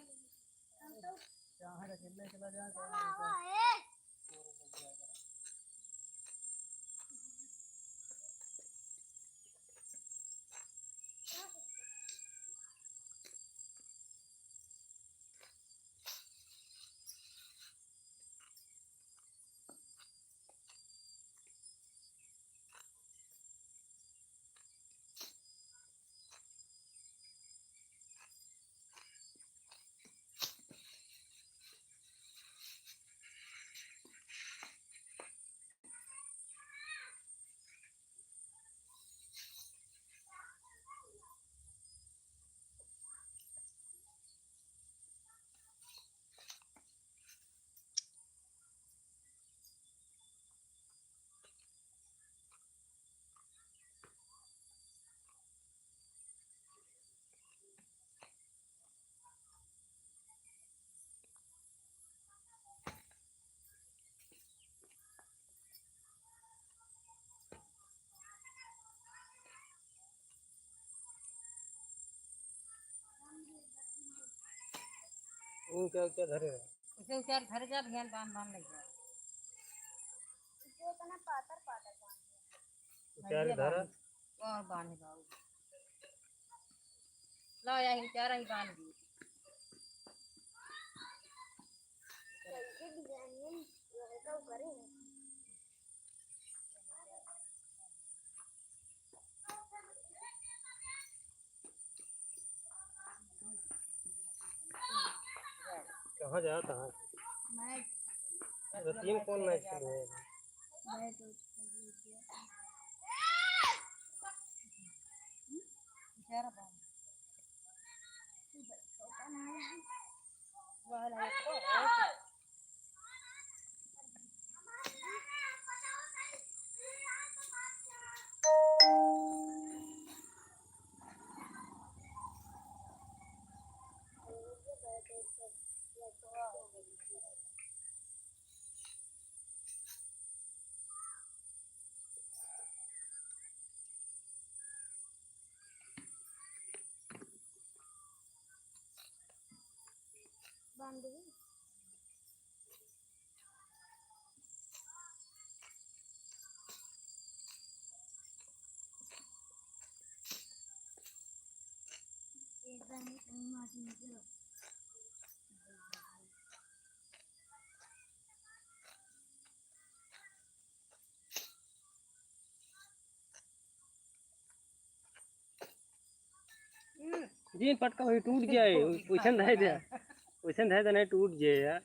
A: ऊंचा ऊंचा धरे रहे।
B: उसे उचार घर जा ध्यान बांध बांध नहीं जा
A: ऊंचा धरा
B: और बांध बाबू ला या ही चारा ही बांध दी
A: कहाँ जाता है
B: मैं
A: रतीम कौन मैच खेल रहे हैं
B: मैं तो चारा बांध वाला है बांध दी एकदम माटी निकल
A: जी पटका वही टूट गया है पोषण रहे थे पोषण रहे तो नहीं टूट गया यार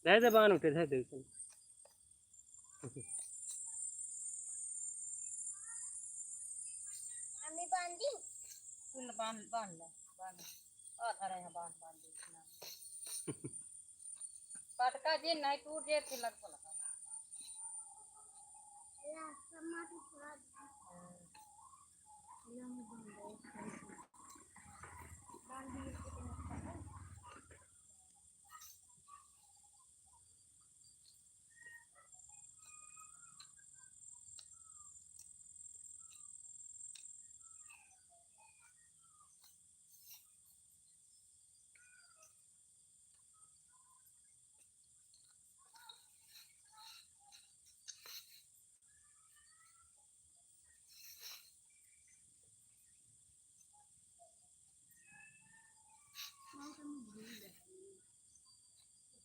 A: रहे थे बांध उठे थे पोषण
B: अम्मी बांध दी तू बांध बांध ले बांध और धरे हैं बांध बांध दे पटका जे नहीं टूट जे तिलक को लगा या समाधि थोड़ा बांध दी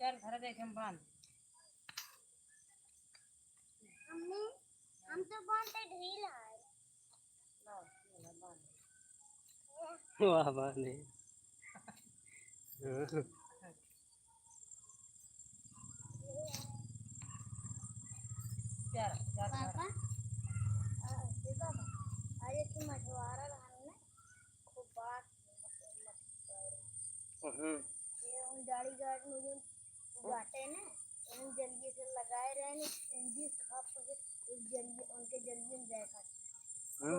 B: चार घर देखे हम बांध हमने हम तो बांधते ढील है लो ये बांध
A: वाह वाह नहीं
B: चार चार पापा देखो अरे तुम मछुआरा रहने खूब बात ये दाढ़ी गार्ड में जो गाटे ना उन जल्दी से लगाए रहे ने पूरी खप उस जल्दी उनके जल्दी में जाए खाते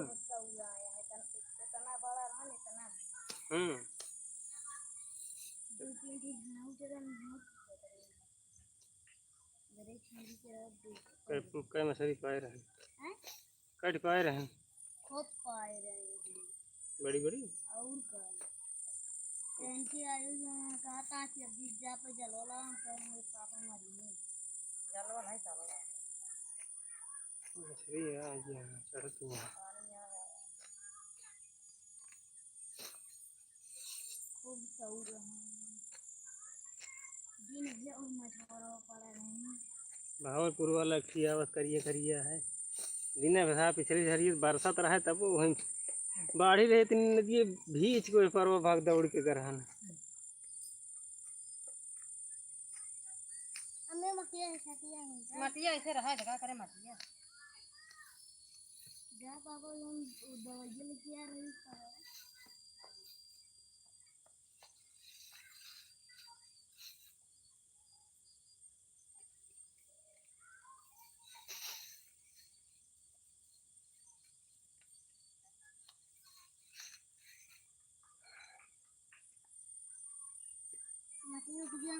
B: बच्चा हुआ आया है इतना बड़ा रहा ना इतना दो तीन दिन नाव जगह नहीं मेरे छाली के रब दे
A: कई मछली पाए रहे
B: हैं
A: कट पाए रहे
B: खूब पाए रहे
A: बड़ी बड़ी
B: और का इनकी आयु कहा था कि अभी जा पे जलोला पर मेरे पापा मरी नहीं जलवा नहीं चलेगा
A: मछली है आज यहाँ सड़क में
B: पानी आ रहा है खूब सऊर दिन भर मछुआरा पड़ा रहे
A: भावलपुर वाला खियावत करिए करिया है दिन भसा पिछली झरी बरसात रहे तब वहीं बाढ़ी रहे इतनी नदी भीच को पर भाग दौड़ के गरहन
B: हमें मटिया ऐसे रहा जगह करे मटिया जा पापा हम दवाई लेके आ रही मटिया उठ गया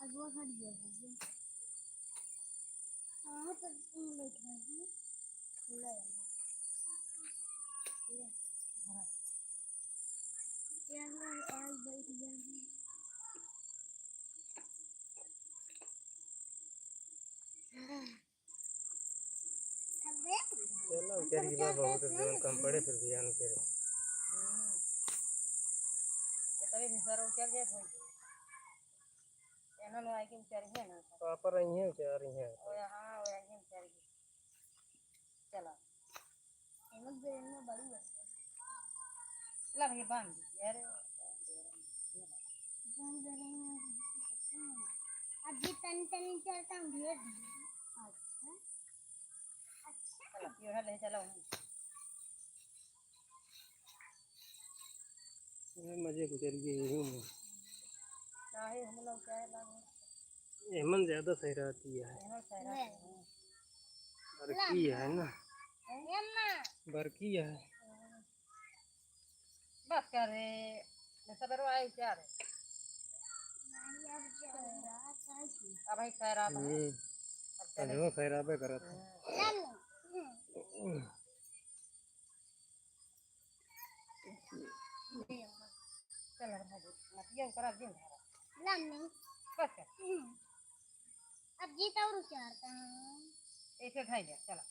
B: अगवा खड़ी है पर बैठा है ले यार आज बैठ गया
A: चलो करीबा बहुत जोन कम पड़े फिर भी आन करे
C: तभी भिसरो क्या गया था एना लो आई के विचार है ना
A: पापा रही हैं क्या रही हैं
C: ओए हां ओए आई के विचार चला
B: हम देर में बड़ी है
C: ला भाई बांध यार
B: जान दे रहे हैं अभी तन तन चलता हूँ धीरे धीरे अच्छा
C: चला ये ले चला
A: ये मजे गुजर गए यही में
C: ना है हम लोग क्या है लागे
A: एमन ज्यादा सही रहती है
C: एना सारा
A: बरकी है ना
B: अम्मा
A: बरकी है
C: बस कर रे सबरो आई चार अब भाई खैर आता है
A: अजो खैराबे करत
C: चल ये करा दिन
B: लाने
C: बस कर
B: अब जीता और उचारता हूँ
C: ऐसे ढाई जा चला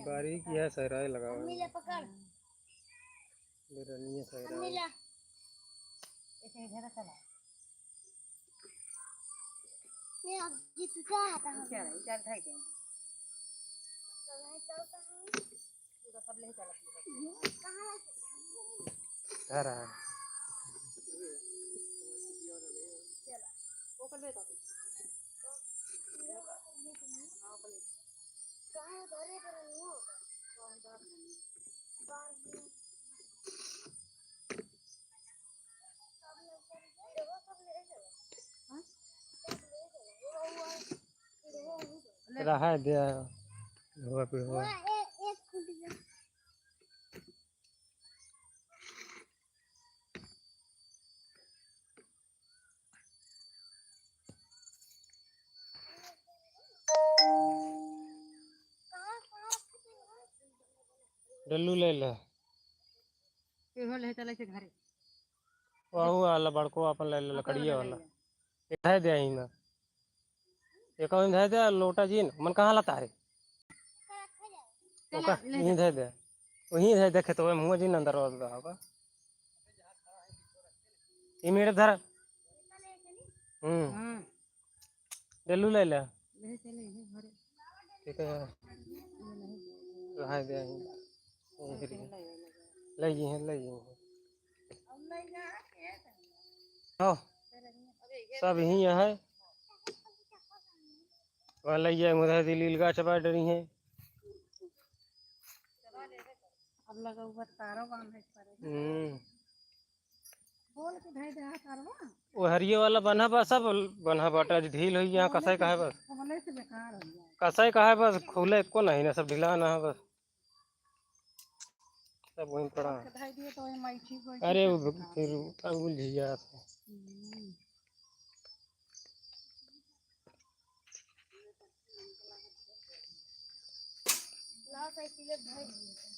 A: बारीक है सहराए लगा हुआ
B: अम्मी ले पकड़
A: बेरनी है
B: अम्मी
A: सहराए
B: ला
C: ऐसे इधर चला
B: मैं अब जीत चाहता हूँ
C: चल चार ढाई दे
B: मैं चलता हूँ
C: पूरा सब ले चला
B: कहाँ
A: धरा
C: चला वो कर ले तो
B: कहाँ धरे पर नहीं होगा
A: रहा है दिया हुआ फिर हुआ
B: एक फुट जा
A: डल्लू ले ले
C: फिर हो ले चला के घरे
A: वाहू वाला बड़को अपन ले ले लकड़िया वाला एक है दे ही ना एक और है दे लोटा जी मन कहाँ लाता है ओका यहीं दे दे वहीं दे देखे तो मुँह जी अंदर होगा ये मेरे धर
C: हां
A: डल्लू ले ले
C: ले चले घरे
A: ठीक है रहा दे ही ले जी हो सब यही है वहाँ ले जाए मुझे दिल्ली का चबा डरी है
C: अब लगा हुआ तारो बांध है पर बोल के ढाई दे तारो
A: वो हरिये वाला बना बस सब बना बाटा ढील हुई यहाँ कसाई का है बस
C: बोले से बेकार हो गया
A: कसाई का है बस खुले को नहीं ना सब ढीला ना है बस सब वहीं पड़ा है
C: ढाई दिए तो ये माइठी को
A: अरे वो फिर अंगुल झिया
B: लाओ साइकिल भाई